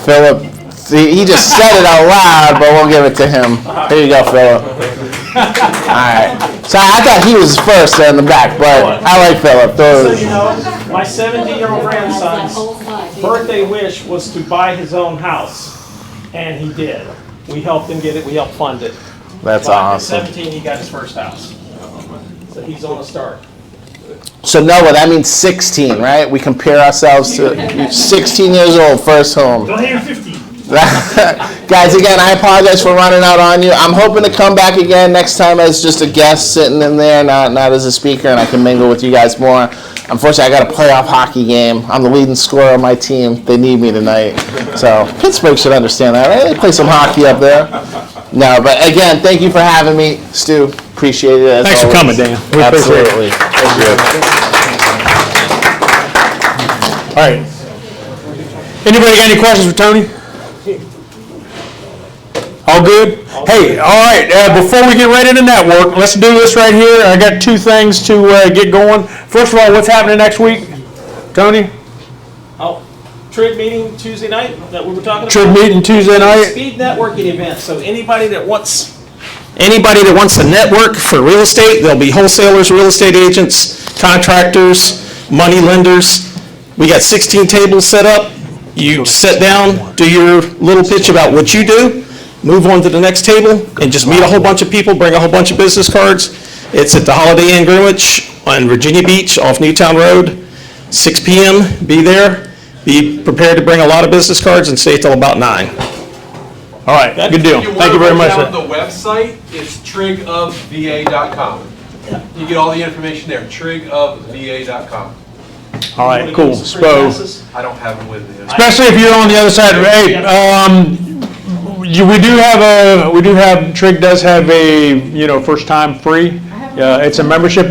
Philip, see, he just said it out loud, but we'll give it to him. Here you go, Philip. All right. So I thought he was first there in the back, but I like Philip. So you know, my 17-year-old grandson's birthday wish was to buy his own house, and he did. We helped him get it. We helped fund it. That's But awesome. At 17, he got his first house. So he's on the start. So Noah, that means 16, right? We compare ourselves to 16 years old, first home. Go ahead, 15. Guys, again, I apologize for running out on you. I'm hoping to come back again next time as just a guest sitting in there, not as a speaker, and I can mingle with you guys more. Unfortunately, I got a playoff hockey game. I'm the leading scorer on my team. They need me tonight. So Pittsburgh should understand that, right? They play some hockey up there. No, but again, thank you for having me, Stu. Appreciate it. Thanks for coming, Dan. We appreciate it. Absolutely. Thank you. All right. Anybody got any questions for Tony? All good? Hey, all right, before we get ready to network, let's do this right here. I got 2 things to get going. First of all, what's happening next week? Tony? Oh, Trig meeting Tuesday night that we were talking about? Trig meeting Tuesday night? Speed networking event. So anybody that wants to network for real estate, there'll be wholesalers, real estate agents, contractors, money lenders. We got 16 tables set up. You sit down, do your little pitch about what you do, move on to the next table, and just meet a whole bunch of people, bring a whole bunch of business cards. It's at the Holiday Inn Greenwich on Virginia Beach off Newtown Road, 6 p.m. Be there. Be prepared to bring a lot of business cards and stay till about 9. All right, good deal. Thank you very much. On the website, it's trigofva.com. You get all the information there, trigofva.com. All right, cool. So, I don't have them with me. especially if you're on the other side of it. Hey, Trig does have a, first time free. It's a membership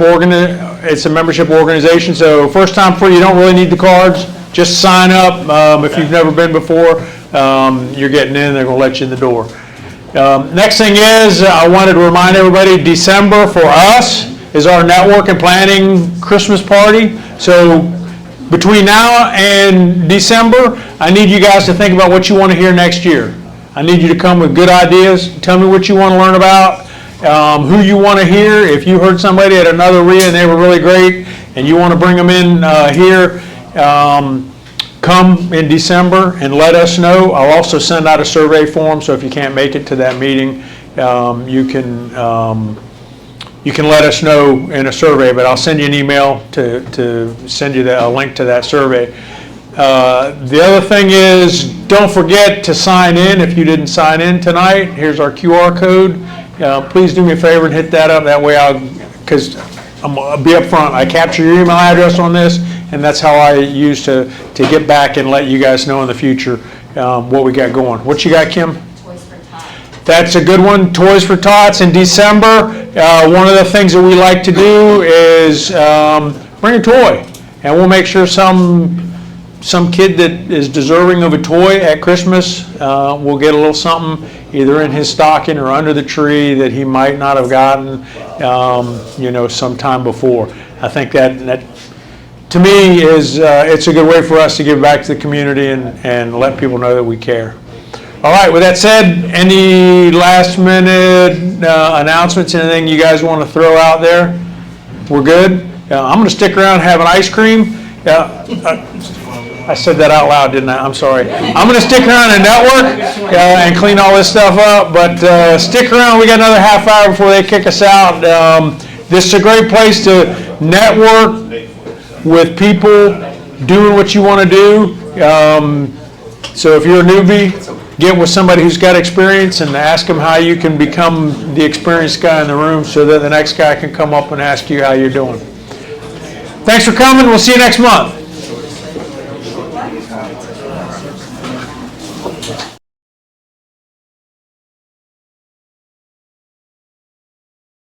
organization, so first time free, you don't really need the cards. Just sign up. If you've never been before, you're getting in, they're gonna let you in the door. Next thing is, I wanted to remind everybody, December for us is our network and planning Christmas party. So between now and December, I need you guys to think about what you want to hear next year. I need you to come with good ideas. Tell me what you want to learn about, who you want to hear. If you heard somebody at another RIA and they were really great and you want to bring them in here, come in December and let us know. I'll also send out a survey form, so if you can't make it to that meeting, you can let us know in a survey, but I'll send you an email to send you a link to that survey. The other thing is, don't forget to sign in if you didn't sign in tonight. Here's our QR code. Please do me a favor and hit that up. That way because I'll be up front. I capture your email address on this, and that's how I use to get back and let you guys know in the future what we got going. What you got, Kim? Toys for Tots. That's a good one. Toys for Tots in December. One of the things that we like to do is bring a toy, and we'll make sure some kid that is deserving of a toy at Christmas will get a little something either in his stocking or under the tree that he might not have gotten sometime before. I think that to me is it's a good way for us to give back to the community and let people know that we care. All right, with that said, any last minute announcements, anything you guys want to throw out there? We're good? I'm going to stick around and have an ice cream. I said that out loud, didn't I? I'm sorry. I'm going to stick around and network and clean all this stuff up, but stick around. We got another half hour before they kick us out. This is a great place to network with people doing what you want to do. So if you're a newbie, get with somebody who's got experience and ask them how you can become the experienced guy in the room so that the next guy can come up and ask you how you're doing. Thanks for coming. We'll see you next month.